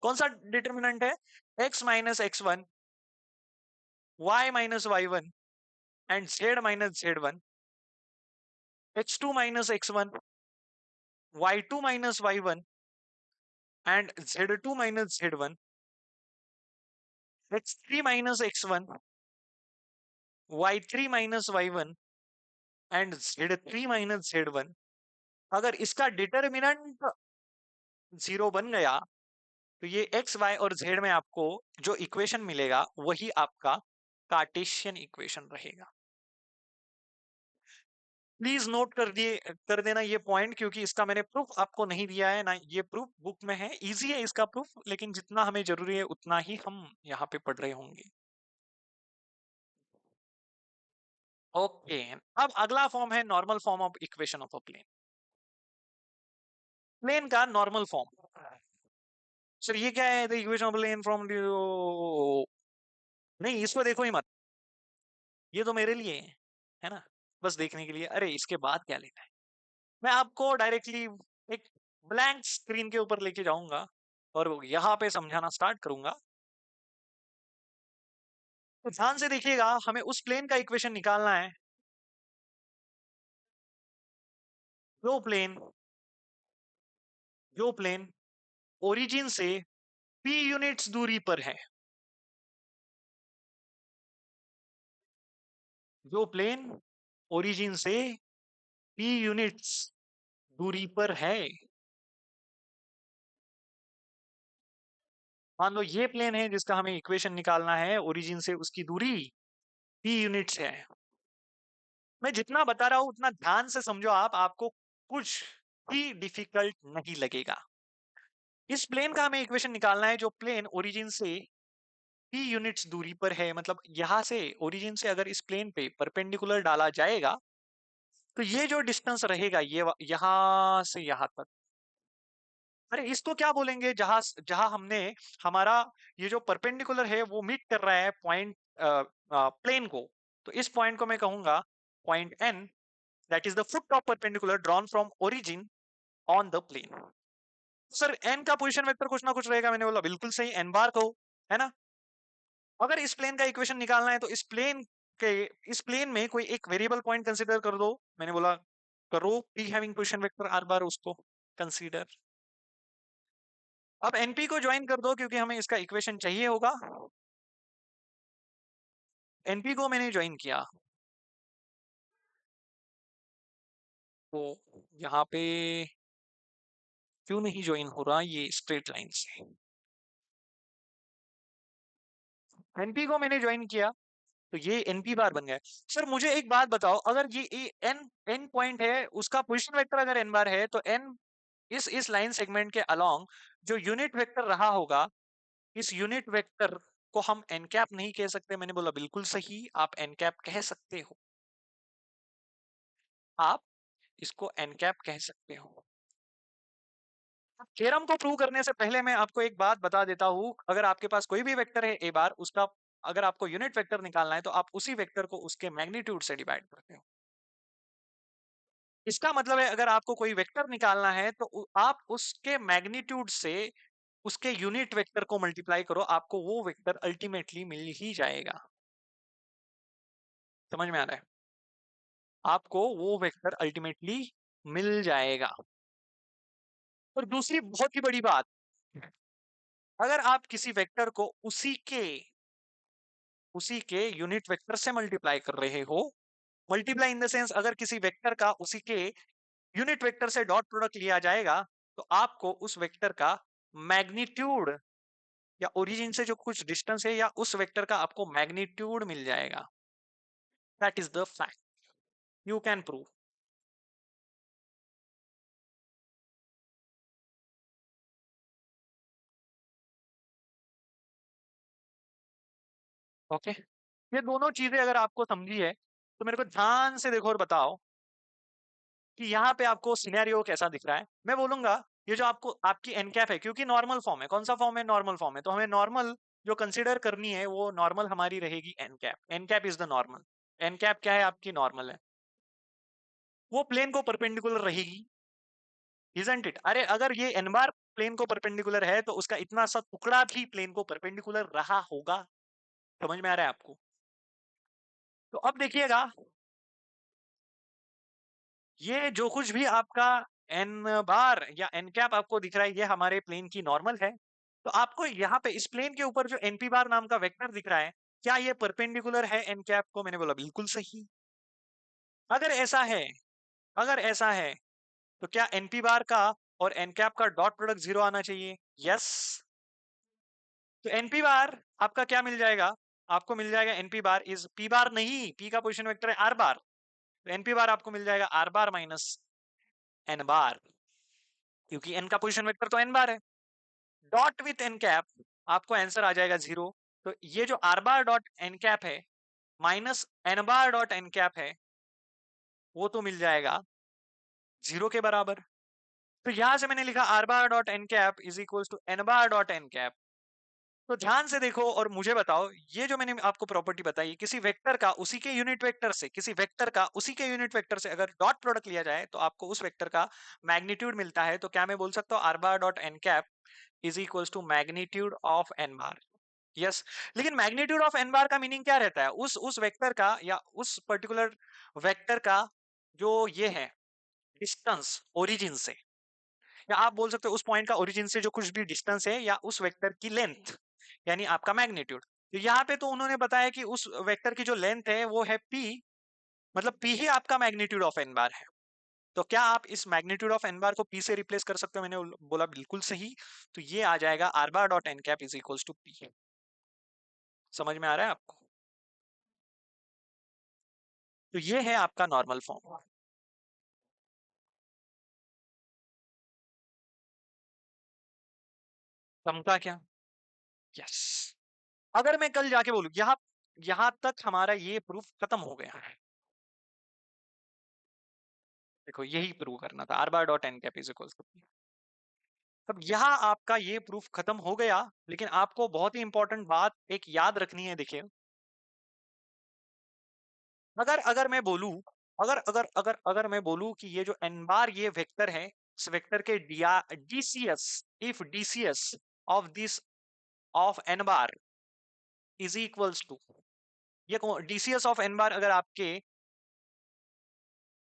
कौन सा डिटरमिनेंट है? x minus X one, y minus Y one and z minus Z one, x2 minus X one, y2 minus Y one and z2 minus Z one, x3 minus X one, y3 minus Y one and z3 minus Z one. अगर इसका determinant zero बन गया तो ये x Y और Z में आपको जो इक्वेशन मिलेगा वही आपका कार्टेशियन इक्वेशन रहेगा। प्लीज नोट कर देना ये पॉइंट, क्योंकि इसका मैंने प्रूफ आपको नहीं दिया है ना, ये प्रूफ बुक में है। इजी है इसका प्रूफ, लेकिन जितना हमें जरूरी है उतना ही हम यहाँ पे पढ़ रहे होंगे। ओके, अब अगला फॉर्म है normal form of equation of a plane. Plane का नॉर्मल फॉर्म, सर ये क्या है? The equation of plane from, नहीं इसको देखो ही मत, ये तो मेरे लिए है ना, बस देखने के लिए। अरे इसके बाद क्या लेना है, मैं आपको डायरेक्टली एक ब्लैंक स्क्रीन के ऊपर लेके जाऊंगा और यहाँ पे समझाना स्टार्ट करूंगा। तो ध्यान से देखिएगा, हमें उस प्लेन का इक्वेशन निकालना है जो प्लेन ओरिजिन से p यूनिट्स दूरी पर है, जो प्लेन ओरिजिन से p यूनिट्स दूरी पर है। मान लो ये प्लेन है जिसका हमें इक्वेशन निकालना है, ओरिजिन से उसकी दूरी p यूनिट्स है। मैं जितना बता रहा हूं उतना ध्यान से समझो आप, आपको कुछ भी डिफिकल्ट नहीं लगेगा। इस प्लेन का हमें इक्वेशन निकालना है जो प्लेन ओरिजिन से p यूनिट्स दूरी पर है। मतलब यहां से ओरिजिन से अगर इस प्लेन पे परपेंडिकुलर डाला जाएगा तो ये जो डिस्टेंस रहेगा ये यहां से यहां तक, अरे इसको क्या बोलेंगे, जहां जहां हमने हमारा ये जो परपेंडिकुलर है वो मीट कर रहा है पॉइंट प्लेन को, तो इस पॉइंट को मैं कहूंगा point n, that is the foot of perpendicular drawn from origin on the plane. Sir n का पोजीशन वेक्टर कुछ ना कुछ रहेगा, मैंने बोला बिल्कुल सही, n बार को, है ना। अगर इस प्लेन का इक्वेशन निकालना है तो इस प्लेन में कोई एक वेरिएबल पॉइंट कंसीडर कर दो, मैंने बोला करो, p having position vector r बार उसको कंसीडर। अब np को ज्वाइन कर दो क्योंकि हमें इसका इक्वेशन चाहिए होगा। np को मैंने ज्वाइन किया तो यहाँ पे क्यों नहीं ज्वाइन हो रहा ये स्ट्रेट लाइन से, np को मैंने ज्वाइन किया तो ये np बार बन गया। सर मुझे एक बात बताओ, अगर ये n पॉइंट है उसका पोजीशन वेक्टर अगर n बार है तो n इस लाइन सेगमेंट के अलोंग जो यूनिट वेक्टर रहा होगा, इस यूनिट वेक्टर को हम एन कैप नहीं कह सकते। मैंने बोला बिल्कुल सही, आप एन कैप कह सकते हो, आप इसको एन कैप कह सकते हो। थ्योरम को प्रूव करने से पहले मैं आपको एक बात बता देता हूं, अगर आपके पास कोई भी वेक्टर है ए बार, उसका अगर आपको यूनिट वेक्टर निकालना है तो आप उसी वेक्टर को उसके मैग्नीट्यूड से डिवाइड करते हो। इसका मतलब है अगर आपको कोई वेक्टर निकालना है तो आप उसके मैग्नीट्यूड से उसके यूनिट वेक्टर को मल्टीप्लाई करो, आपको वो वेक्टर अल्टीमेटली मिल ही जाएगा। समझ में आ रहा है, आपको वो वेक्टर अल्टीमेटली मिल जाएगा। और दूसरी बहुत ही बड़ी बात, अगर आप किसी वेक्टर को उसी के यूनिट वेक्टर से मल्टीप्लाई कर रहे हो, मल्टीप्लाई इन द सेंस अगर किसी वेक्टर का उसी के यूनिट वेक्टर से डॉट प्रोडक्ट लिया जाएगा तो आपको उस वेक्टर का मैग्नीट्यूड या ओरिजिन से जो कुछ डिस्टेंस है या उस वेक्टर का आपको मैग्नीट्यूड मिल जाएगा। That is the fact, you can prove. Okay, ये दोनों चीजें अगर आपको समझी है तो मेरे को ध्यान से देखो और बताओ कि यहाँ पे आपको सिनेरियो कैसा दिख रहा है। मैं बोलूंगा ये जो आपको आपकी एन कैप है, क्योंकि नॉर्मल फॉर्म है, कौन सा फॉर्म है, नॉर्मल फॉर्म है, तो हमें नॉर्मल जो कंसीडर करनी है वो नॉर्मल हमारी रहेगी N cap. N cap is the normal, N cap क्या है आपकी, नॉर्मल है, वो प्लेन को परपेंडिकुलर रहेगी, इजंट इट। अरे अगर ये एन बार प्लेन को परपेंडिकुलर है तो उसका इतना सा टुकड़ा भी प्लेन को परपेंडिकुलर रहा होगा। समझ में आ रहा है आपको। तो अब देखिएगा, ये जो कुछ भी आपका एन बार या एन कैप आपको दिख रहा है ये हमारे प्लेन की नॉर्मल है। तो आपको यहाँ पे इस प्लेन के ऊपर जो एनपी बार नाम का वेक्टर दिख रहा है, क्या ये परपेंडिकुलर है एन कैप को? मैंने बोला बिल्कुल सही। अगर ऐसा है, अगर ऐसा है तो क्या एनपी बार का और एन कैप का डॉट प्रोडक्ट 0 आना चाहिए? यस। तो एनपी बार आपका क्या मिल जाएगा, आपको मिल जाएगा NP bar is P bar नहीं, पी का पोजीशन वेक्टर है आर बार, तो एनपी बार आपको मिल जाएगा R bar minus N bar, क्योंकि एन का पोजीशन वेक्टर तो एन बार है। डॉट विथ एन कैप आपको आंसर आ जाएगा 0। तो ये जो R bar dot N cap है minus N bar dot N cap है वो तो मिल जाएगा 0 के बराबर। तो यहां से मैंने लिखा R bar dot N cap is equal to N bar dot N cap. तो ध्यान से देखो और मुझे बताओ, ये जो मैंने आपको प्रॉपर्टी बताई, किसी वेक्टर का उसी के यूनिट वेक्टर से, किसी वेक्टर का उसी के यूनिट वेक्टर से अगर डॉट प्रोडक्ट लिया जाए तो आपको उस वेक्टर का मैग्नीट्यूड मिलता है। तो क्या मैं बोल सकता हूँ R bar dot N cap is equal to magnitude of N bar? Yes. लेकिन मैग्नीट्यूड ऑफ एन बार का मीनिंग क्या रहता है, उस वेक्टर का या उस पर्टिकुलर वेक्टर का जो ये है डिस्टेंस ओरिजिन से, या आप बोल सकते हो उस पॉइंट का ओरिजिन से जो कुछ भी डिस्टेंस है, या उस वेक्टर की लेंथ, यानी आपका मैग्नीट्यूड। तो यहाँ पे तो उन्होंने बताया कि उस वेक्टर की जो लेंथ है वो है p, मतलब p ही आपका मैग्नीट्यूड ऑफ एन बार है। तो क्या आप इस मैग्नीट्यूड ऑफ एन बार को पी से रिप्लेस कर सकते हो? मैंने बोला बिल्कुल सही। तो ये आ जाएगा R bar dot N cap is equals to P. समझ में आ रहा है आपको? तो ये है आपका नॉर्मल फॉर्म। समझा क्या? यस। अगर मैं कल जाके बोलूं यहां यहां तक हमारा ये प्रूफ खत्म हो गया है, देखो यही प्रूव करना था, R bar dot N cap is equals to P. अब यहाँ आपका ये प्रूफ खत्म हो गया, लेकिन आपको बहुत ही इंपॉर्टेंट बात एक याद रखनी है। देखिए, अगर अगर मैं बोलूं अगर अगर अगर अगर मैं बोलूं कि ये जो एन बार ये वेक्टर है, इस वेक्टर के DCs, if DCs of this of N bar is equals to, ये डीसीएस ऑफ एन बार अगर आपके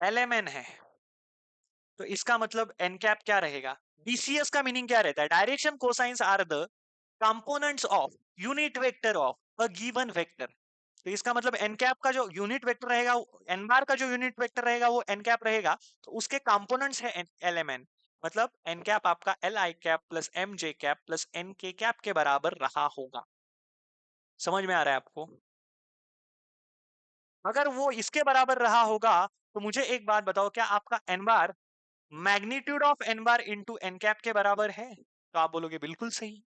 एलएमएन है, तो इसका मतलब एन कैप क्या रहेगा? डीसीएस का मीनिंग क्या रहता है? Direction cosines are the components of unit vector of a given vector. तो इसका मतलब एन कैप का जो यूनिट वेक्टर रहेगा, एन बार का जो यूनिट वेक्टर रहेगा वो एन कैप रहेगा, तो उसके कंपोनेंट्स है एल एम एन। मतलब एन कैप आपका एल आई कैप प्लस एम जे कैप प्लस एन के कैप के बराबर रहा होगा। समझ में आ रहा है आपको? अगर वो इसके बराबर रहा होगा, तो मुझे एक बात बताओ, क्या आपका N bar magnitude of N bar into N cap के बराबर है? तो आप बोलोगे बिल्कुल सही।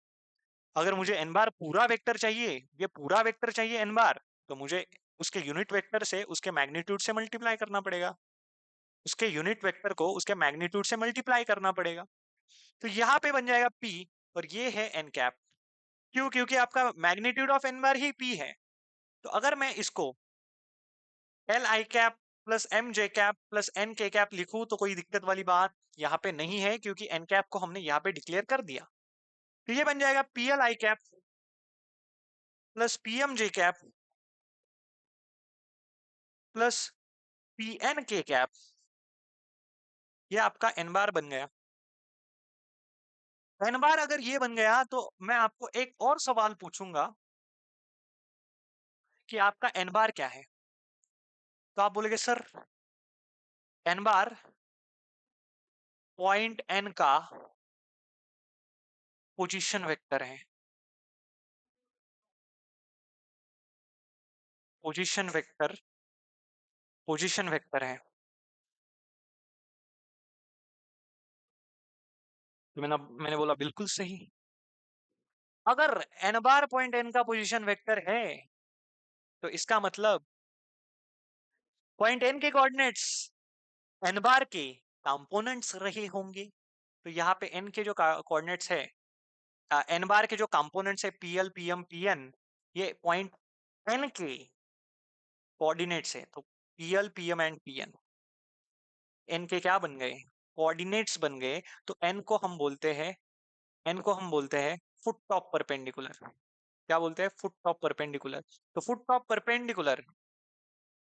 अगर मुझे एन बार पूरा वेक्टर चाहिए, ये पूरा वेक्टर चाहिए एन बार, तो मुझे उसके यूनिट वेक्टर से उसके मैग्नीट्यूड से मल्टीप्लाई करना पड़ेगा, उसके यूनिट वेक्टर को उसके मैग्नीट्यूड से मल्टीप्लाई करना पड़ेगा। तो यहाँ पे बन जाएगा पी, और ये है एन कैप। क्यों? क्योंकि आपका मैग्नीट्यूड ऑफ एन बार ही पी है। तो अगर मैं इसको एल आई कैप प्लस एम जे कैप प्लस एन के कैप लिखूं, तो कोई दिक्कत वाली बात यहाँ पे नहीं है, क्योंकि एन कैप को हमने यहाँ पे डिक्लेयर कर दिया। तो ये बन जाएगा पी एल आई कैप प्लस पी एम जे कैप प्लस पी एन के कैप। ये आपका एन बार बन गया। एन बार अगर ये बन गया, तो मैं आपको एक और सवाल पूछूंगा कि आपका एन बार क्या है? तो आप बोलेंगे सर, एन बार पॉइंट एन का पोजीशन वेक्टर है। पोजीशन वेक्टर, पोजीशन वेक्टर है। तो मैंने बोला बिल्कुल सही। अगर एन बार पॉइंट एन का पोजीशन वेक्टर है, तो इसका मतलब पॉइंट एन के कोऑर्डिनेट्स एन बार के कंपोनेंट्स रहे होंगे। तो यहाँ पे एन के जो कोऑर्डिनेट्स है, एन बार के जो कंपोनेंट्स है p l p m p n, ये पॉइंट एन के कोऑर्डिनेट्स है। तो p l p m and p n, n के क्या बन गए? कोऑर्डिनेट्स बन गए। तो एन को हम बोलते हैं, एन को हम बोलते हैं फुट टॉप परपेंडिकुलर। क्या बोलते हैं? Foot of perpendicular. तो फुट टॉप परपेंडिकुलर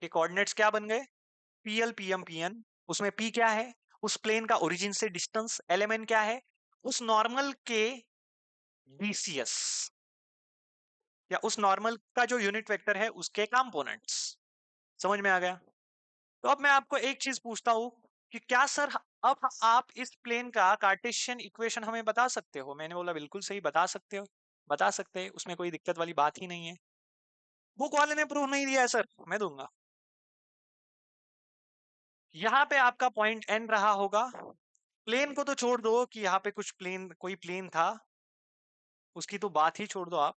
के कोऑर्डिनेट्स क्या बन गए? P l p m p n. उसमें पी क्या है? उस प्लेन का ओरिजिन से डिस्टेंस। एलिमेंट क्या है? उस नॉर्मल के डीसीएस, या उस नॉर्मल का जो यूनिट वेक्टर है उसके कंपोनेंट्स। समझ में आ गया? तो अब मैं आपको एक चीज पूछता हूं कि क्या सर, अब आप इस प्लेन का कार्टेशियन इक्वेशन हमें बता सकते हो? मैंने बोला बिल्कुल सही, बता सकते हो, बता सकते हैं, उसमें कोई दिक्कत वाली बात ही नहीं है। बुक वाले ने प्रूफ नहीं दिया है सर, मैं दूंगा। यहाँ पे आपका पॉइंट एन रहा होगा। प्लेन को तो छोड़ दो कि यहाँ पे कुछ प्लेन, कोई प्लेन था, उसकी तो बात ही छोड़ दो आप।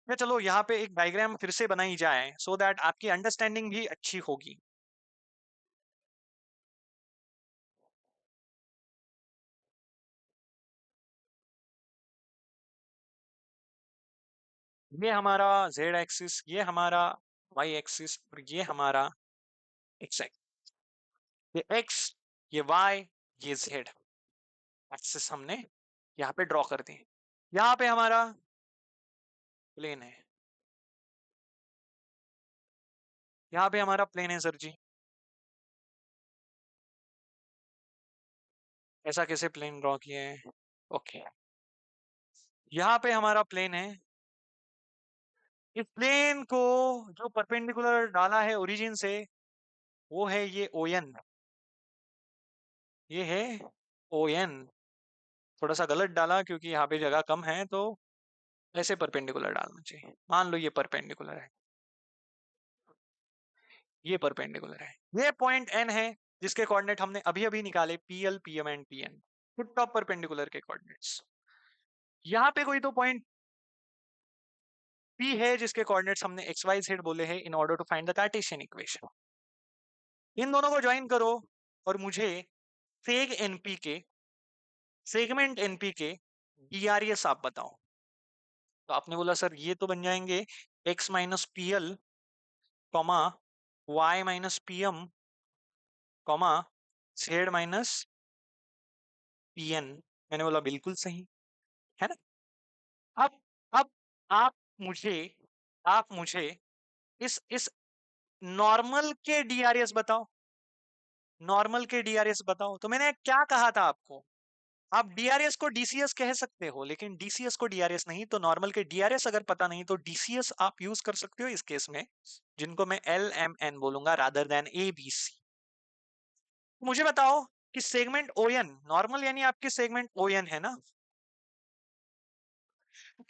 या चलो यहाँ पे एक डायग्राम फिर से बनाई जाए, सो दैट आपकी अंडरस्टैंडिंग भी अच्छी होगी। ये हमारा जेड एक्सिस, ये हमारा वाई एक्सिस, और ये हमारा एक्स एक्सिस। ये एक्स, ये वाई, ये जेड एक्सिस हमने यहाँ पे ड्रॉ कर दी। यहाँ पे हमारा प्लेन है, यहाँ पे हमारा प्लेन है सर जी। ऐसा कैसे प्लेन ड्रॉ किए हैं? ओके, यहाँ पे हमारा प्लेन है। इस प्लेन को जो परपेंडिकुलर डाला है ओरिजिन से, वो है ये ओ एन, ये है ओ एन। थोड़ा सा गलत डाला क्योंकि यहाँ पे जगह कम है, तो ऐसे परपेंडिकुलर डालना चाहिए। मान लो ये परपेंडिकुलर है, ये परपेंडिकुलर है, ये पॉइंट एन है जिसके कोऑर्डिनेट हमने अभी अभी निकाले, p l p m and p n, foot of perpendicular के कोऑर्डिनेट्स। यहाँ पे कोई तो पॉइंट पी है जिसके कोऑर्डिनेट्स हमने एक्स वाई जेड बोले हैं in order to find the Cartesian equation. इन दोनों को ज्वाइन करो और मुझे सेग एनपी के, सेगमेंट एनपी के डीआरएस आप बताओ। तो आपने बोला सर ये तो बन जाएंगे x minus P l comma y minus P m comma z minus P n. मैंने बोला बिल्कुल सही है ना। अब अब आप मुझे आप मुझे इस नॉर्मल के डीआरएस बताओ, नॉर्मल के डीआरएस बताओ। तो मैंने क्या कहा था आपको, आप डीआरएस को डीसीएस कह सकते हो लेकिन डीसीएस को डीआरएस नहीं। तो नॉर्मल के डीआरएस अगर पता नहीं तो डीसीएस आप यूज कर सकते हो इस केस में, जिनको मैं एल एम एन बोलूंगा rather than a b c. मुझे बताओ कि सेगमेंट ओएन नॉर्मल यानी आपकी सेगमेंट ओएन है ना,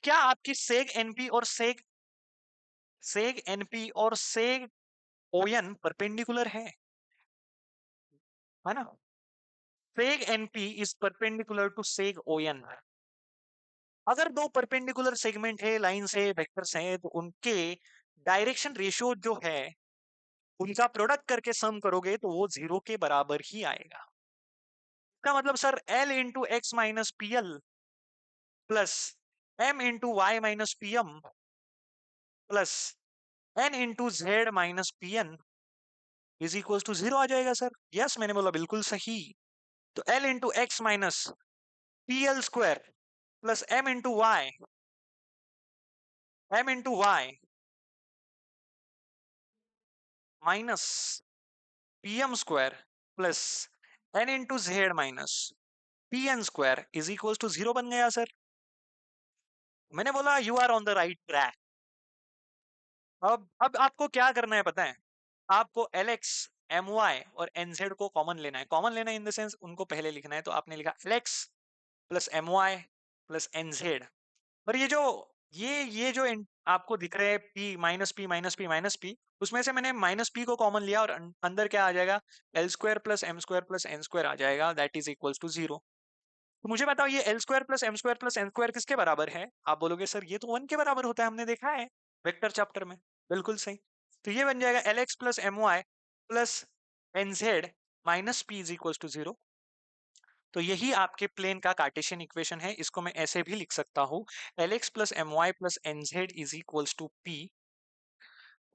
क्या आपकी सेग एनपी और सेग एनपी और सेग ओएन परपेंडिकुलर है ना। Seg N P is perpendicular to seg O N. अगर दो परपेंडिकुलर सेगमेंट है, लाइन से वेक्टर्स हैं, तो उनके डायरेक्शन रेशियो जो है उनका प्रोडक्ट करके सम करोगे तो वो जीरो के बराबर ही आएगा। इसका मतलब sir L into X minus P L plus M into Y minus P M plus N into Z minus P N is equal to zero आ जाएगा सर। यस, मैंने बोला बिल्कुल सही। तो L into X minus P L square plus M into Y minus P M square plus N into Z minus P N square is equal to zero बन गया sir. मैंने बोला you are on the right track. अब आपको क्या करना है पता है, आपको एल एक्स एम वाई और एन जेड को कॉमन लेना है। कॉमन लेना है इन द सेंस उनको पहले लिखना है। तो आपने लिखा l x plus m y plus n z. और ये जो आपको दिख रहे हैं p minus p minus p minus p, उसमें से मैंने माइनस पी को कॉमन लिया और अंदर क्या आ जाएगा, L square plus M square plus N square आ जाएगा, that is equals to zero. तो मुझे बताओ ये L square plus M square plus N square किसके बराबर है। आप बोलोगे सर ये तो वन के बराबर होता है, हमने देखा है वेक्टर चैप्टर में। बिल्कुल सही। तो ये बन जाएगा l x plus m y plus n z minus p is equal to zero. तो यही आपके प्लेन का कार्टेशियन इक्वेशन है। इसको मैं ऐसे भी लिख सकता हूँ, l x plus m y plus n z is equals to p.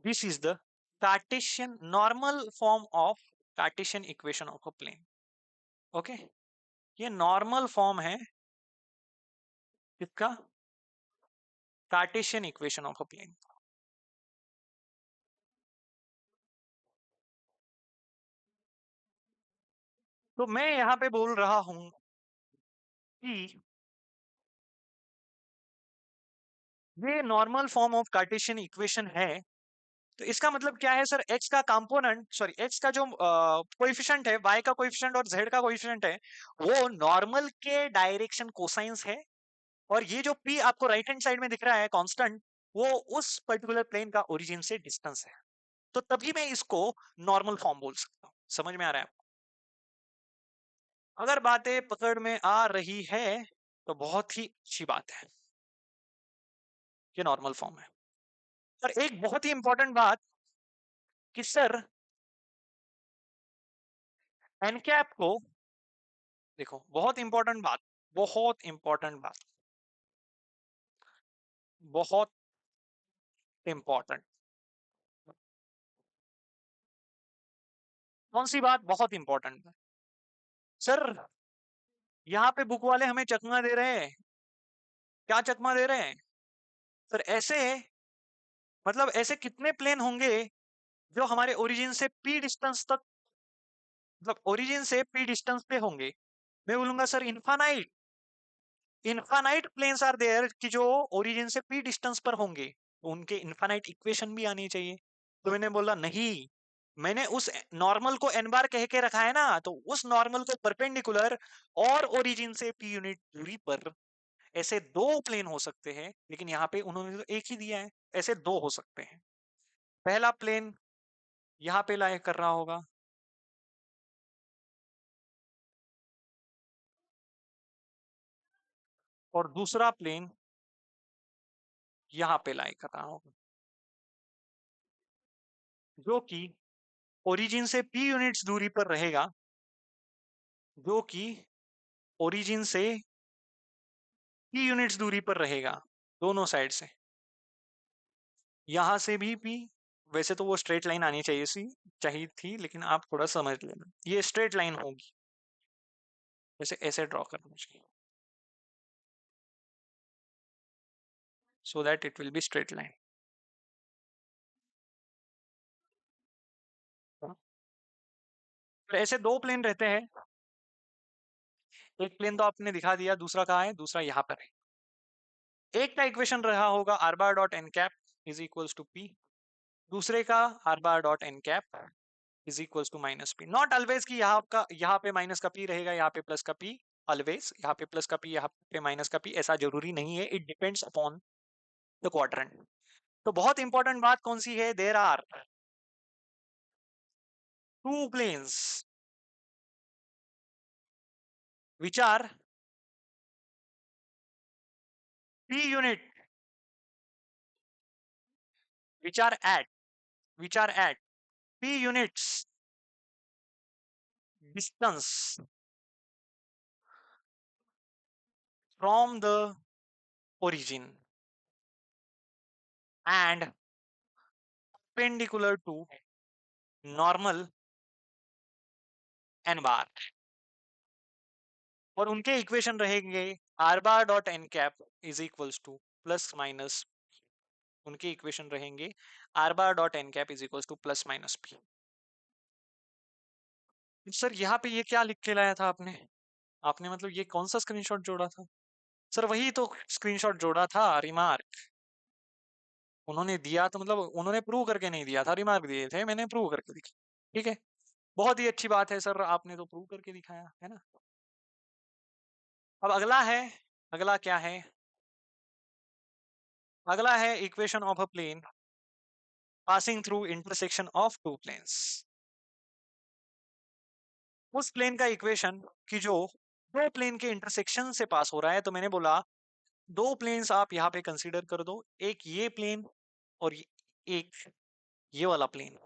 This is the Cartesian normal form of Cartesian equation of a plane. Okay, ये नॉर्मल फॉर्म है किसका, Cartesian equation of a plane. तो मैं यहां पे बोल रहा हूं कि ये normal form of Cartesian equation है। तो इसका मतलब क्या है सर, एक्स का कंपोनेंट, सॉरी एक्स का जो कोएफिशिएंट है, वाई का कोएफिशिएंट और जेड का कोएफिशिएंट है, वो नॉर्मल के डायरेक्शन कोसाइंस है। और ये जो पी आपको राइट हैंड साइड में दिख रहा है कांस्टेंट, वो उस पर्टिकुलर प्लेन का ओरिजिन से डिस्टेंस है। तो तभी मैं इसको नॉर्मल फॉर्म बोल सकता हूँ। समझ में आ रहा है आपको? अगर बातें पकड़ में आ रही है तो बहुत ही अच्छी बात है, ये नॉर्मल फॉर्म है। और एक बहुत ही इंपॉर्टेंट बात कि सर एन कैप को, देखो बहुत इंपॉर्टेंट बात, बहुत इंपॉर्टेंट बात, बहुत इंपॉर्टेंट। कौन सी बात बहुत इंपॉर्टेंट है सर, यहाँ पे बुक वाले हमें चकमा दे रहे हैं। क्या चकमा दे रहे हैं सर, ऐसे मतलब ऐसे कितने प्लेन होंगे जो हमारे ओरिजिन से पी डिस्टेंस तक, मतलब ओरिजिन से पी डिस्टेंस पे होंगे। मैं बोलूंगा sir infinite, infinite planes are there कि जो ओरिजिन से पी डिस्टेंस पर होंगे, तो उनके इनफानाइट इक्वेशन भी आनी चाहिए। तो मैंने बोला नहीं, मैंने उस नॉर्मल को n बार कह के रखा है ना, तो उस नॉर्मल को परपेंडिकुलर और ओरिजिन से p यूनिट दूरी पर, ऐसे दो प्लेन हो सकते हैं, लेकिन यहाँ पे उन्होंने तो एक ही दिया है, ऐसे दो हो सकते हैं। पहला प्लेन यहाँ पे लाई कर रहा होगा, और दूसरा प्लेन यहाँ पे लाई कर रहा होगा, जो कि ओरिजिन से p यूनिट्स दूरी पर रहेगा, जो कि ओरिजिन से p यूनिट्स दूरी पर रहेगा, दोनों साइड से। यहां से भी p, वैसे तो वो स्ट्रेट लाइन आनी चाहिए थी, लेकिन आप थोड़ा समझ लेना, ये स्ट्रेट लाइन होगी, वैसे ऐसे ड्रॉ करना चाहिए, so that it will be straight line. ऐसे दो प्लेन रहते हैं, एक प्लेन तो आपने दिखा दिया, दूसरा कहाँ है, दूसरा यहाँ पर है। एक का इक्वेशन रहा होगा r bar dot N cap is equals to p, दूसरे का r bar dot N cap is equals to minus p. Not always कि यहाँ पे माइनस का पी रहेगा, यहाँ पे प्लस का पी, ऑलवेज यहाँ पे प्लस का पी, यहाँ पे माइनस का पी, ऐसा जरूरी नहीं है, it depends upon the quadrant. तो बहुत इंपॉर्टेंट बात कौन सी है, there are two planes which are p unit, which are at which are at p units distance from the origin and perpendicular to normal n bar, और उनके equation रहेंगे r bar dot n cap is equals two plus minus, उनके equation रहेंगे r bar dot n cap is equals two plus minus p। Sir यहाँ पे ये क्या लिख के लाया था आपने, आपने मतलब ये कौन सा स्क्रीनशॉट जोड़ा था? सर वही तो स्क्रीनशॉट जोड़ा था, रिमार्क उन्होंने दिया, तो मतलब उन्होंने प्रूव करके नहीं दिया था, रिमार्क दिए थे, मैंने प्रूव करके दिखा। ठीक है, बहुत ही अच्छी बात है सर, आपने तो प्रूव करके दिखाया है ना। अब अगला है, अगला क्या है, अगला है equation of a plane passing through intersection of two planes. उस प्लेन का इक्वेशन कि जो दो प्लेन के इंटरसेक्शन से पास हो रहा है, तो मैंने बोला दो प्लेन्स आप यहाँ पे कंसीडर कर दो, एक ये प्लेन और एक ये वाला प्लेन।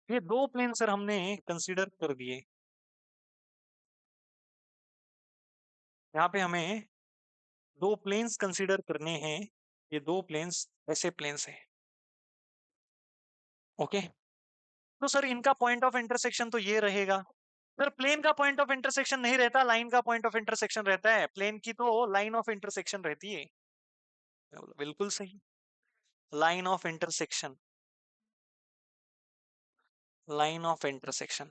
ये दो प्लेन सर हमने कंसीडर कर दिए, यहाँ पे हमें दो प्लेन्स कंसीडर करने हैं, ये दो प्लेन्स ऐसे प्लेन्स हैं। ओके, तो सर इनका पॉइंट ऑफ इंटरसेक्शन तो ये रहेगा। सर प्लेन का पॉइंट ऑफ इंटरसेक्शन नहीं रहता, लाइन का पॉइंट ऑफ इंटरसेक्शन रहता है, प्लेन की तो लाइन ऑफ इंटरसेक्शन रहती है। बिल्कुल सही, line of intersection, line of intersection,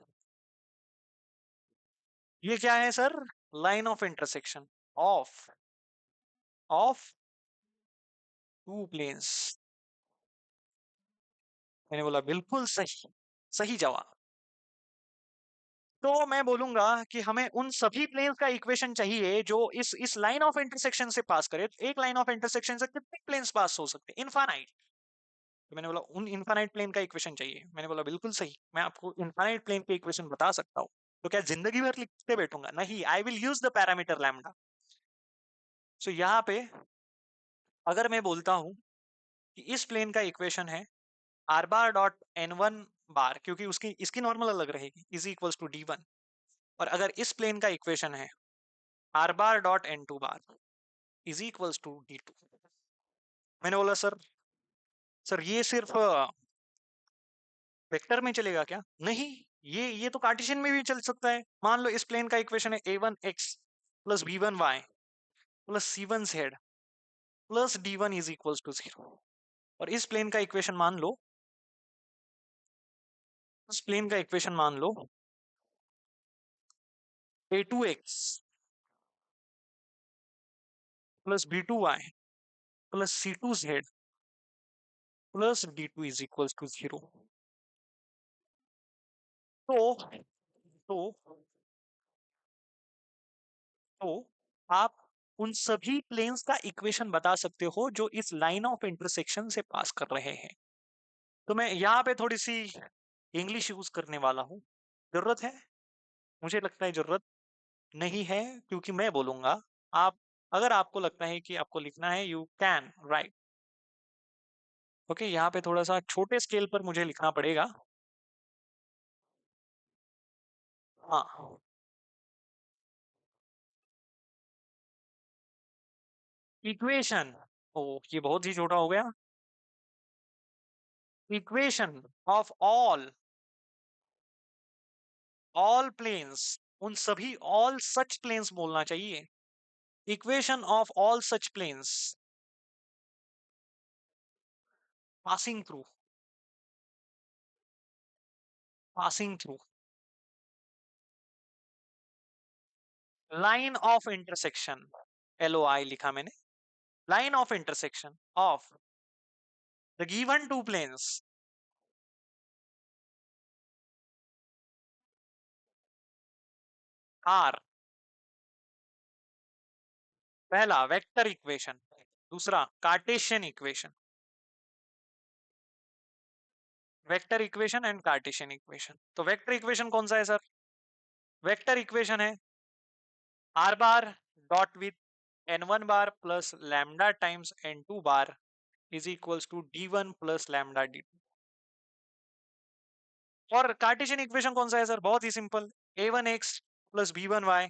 ये क्या है sir, line of intersection of of two planes. मैंने बोला बिल्कुल सही, सही जवाब। तो मैं बोलूंगा कि हमें उन सभी प्लेन्स का इक्वेशन चाहिए जो इस लाइन ऑफ इंटरसेक्शन से पास करे। तो एक लाइन ऑफ इंटरसेक्शन से कितने प्लेन्स पास हो सकते हैं, इनफाइनाइट। तो मैंने बोला उन इनफाइनाइट प्लेन का इक्वेशन चाहिए, मैंने बोला बिल्कुल सही, मैं आपको इनफाइनाइट प्लेन के इक्वेशन बता सकता हूँ। तो क्या जिंदगी भर लिखते बैठूंगा, नहीं, I will use the parameter lambda. So यहाँ पे अगर मैं बोलता हूँ कि इस प्लेन का इक्वेशन है are bar dot N one bar, क्योंकि उसकी इसकी नॉर्मल अलग रहेगी, is equals to D one, और अगर इस प्लेन का इक्वेशन है are bar dot N two bar is equals to D two. मैंने बोला सर, सर ये सिर्फ वेक्टर में चलेगा क्या, नहीं, ये तो कार्टेशियन में भी चल सकता है। मान लो इस प्लेन का इक्वेशन है a one x plus b one y plus c one z plus d one is equals to zero, और इस प्लेन का इक्वेशन मान लो, इस प्लेन का इक्वेशन मान लो a2x plus b2y plus c2z plus d2 is equals to 0। तो तो तो आप उन सभी प्लेन्स का इक्वेशन बता सकते हो जो इस लाइन ऑफ इंटरसेक्शन से पास कर रहे हैं। तो मैं यहाँ पे थोड़ी सी इंग्लिश यूज करने वाला हूँ। जरूरत है? मुझे लगता है जरूरत नहीं है, क्योंकि मैं बोलूंगा। आप, अगर आपको लगता है कि आपको लिखना है, यू कैन राइट। ओके, यहाँ पे थोड़ा सा छोटे स्केल पर मुझे लिखना पड़ेगा। हाँ, इक्वेशन। ओ, ये बहुत ही छोटा हो गया। इक्वेशन ऑफ ऑल प्लेन्स, उन सभी ऑल सच प्लेन्स बोलना चाहिए। Equation of all such planes passing through, passing through line of intersection, LOI लिखा मैंने, line of intersection of the given two planes are. पहला वेक्टर इक्वेशन, दूसरा Cartesian equation. Vector equation and Cartesian equation. तो vector equation कौन सा है sir? Vector equation है are bar dot with n1 bar plus lambda times n2 bar is equals to d1 plus lambda d2। और Cartesian equation कौन सा है sir? बहुत ही simple, a1x plus b1y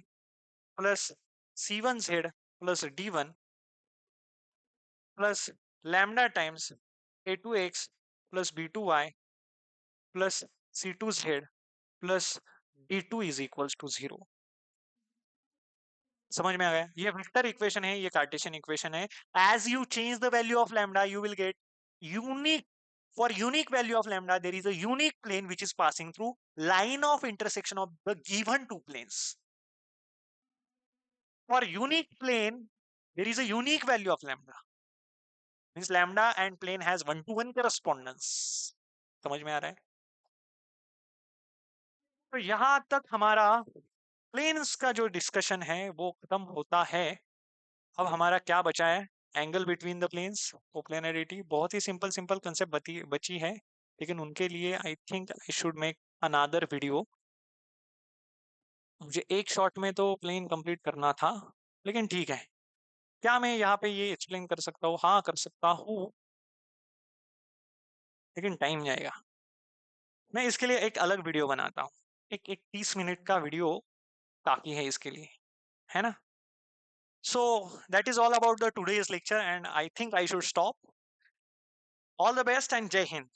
plus c1z plus d1 plus lambda times a2x plus b2y plus c2z plus d2 is equals to 0। समझ में आ गया? ये वेक्टर इक्वेशन है, ये कार्टेशियन इक्वेशन है। As you change the value of lambda you will get unique, for unique value of lambda there is a unique plane which is passing through line of intersection of the given two planes। For unique plane there is a unique value of lambda, means lambda and plane has one to one correspondence। समझ में आ रहा है? तो यहां तक हमारा planes का जो डिस्कशन है वो खत्म होता है। अब हमारा क्या बचा है? Angle between the planes, coplanarity. बहुत ही सिंपल सिंपल कंसेप्ट बची है, लेकिन उनके लिए I think I should make another video. मुझे एक शॉट में तो प्लेन कंप्लीट करना था, लेकिन ठीक है। क्या मैं यहाँ पे ये एक्सप्लेन कर सकता हूँ? हाँ, कर सकता हूँ, लेकिन टाइम जाएगा। मैं इसके लिए एक अलग वीडियो बनाता हूँ। एक एक 30 मिनट का वीडियो काफी है इसके लिए, है ना? So that is all about the today's lecture and I think I should stop. All the best and जय हिंद।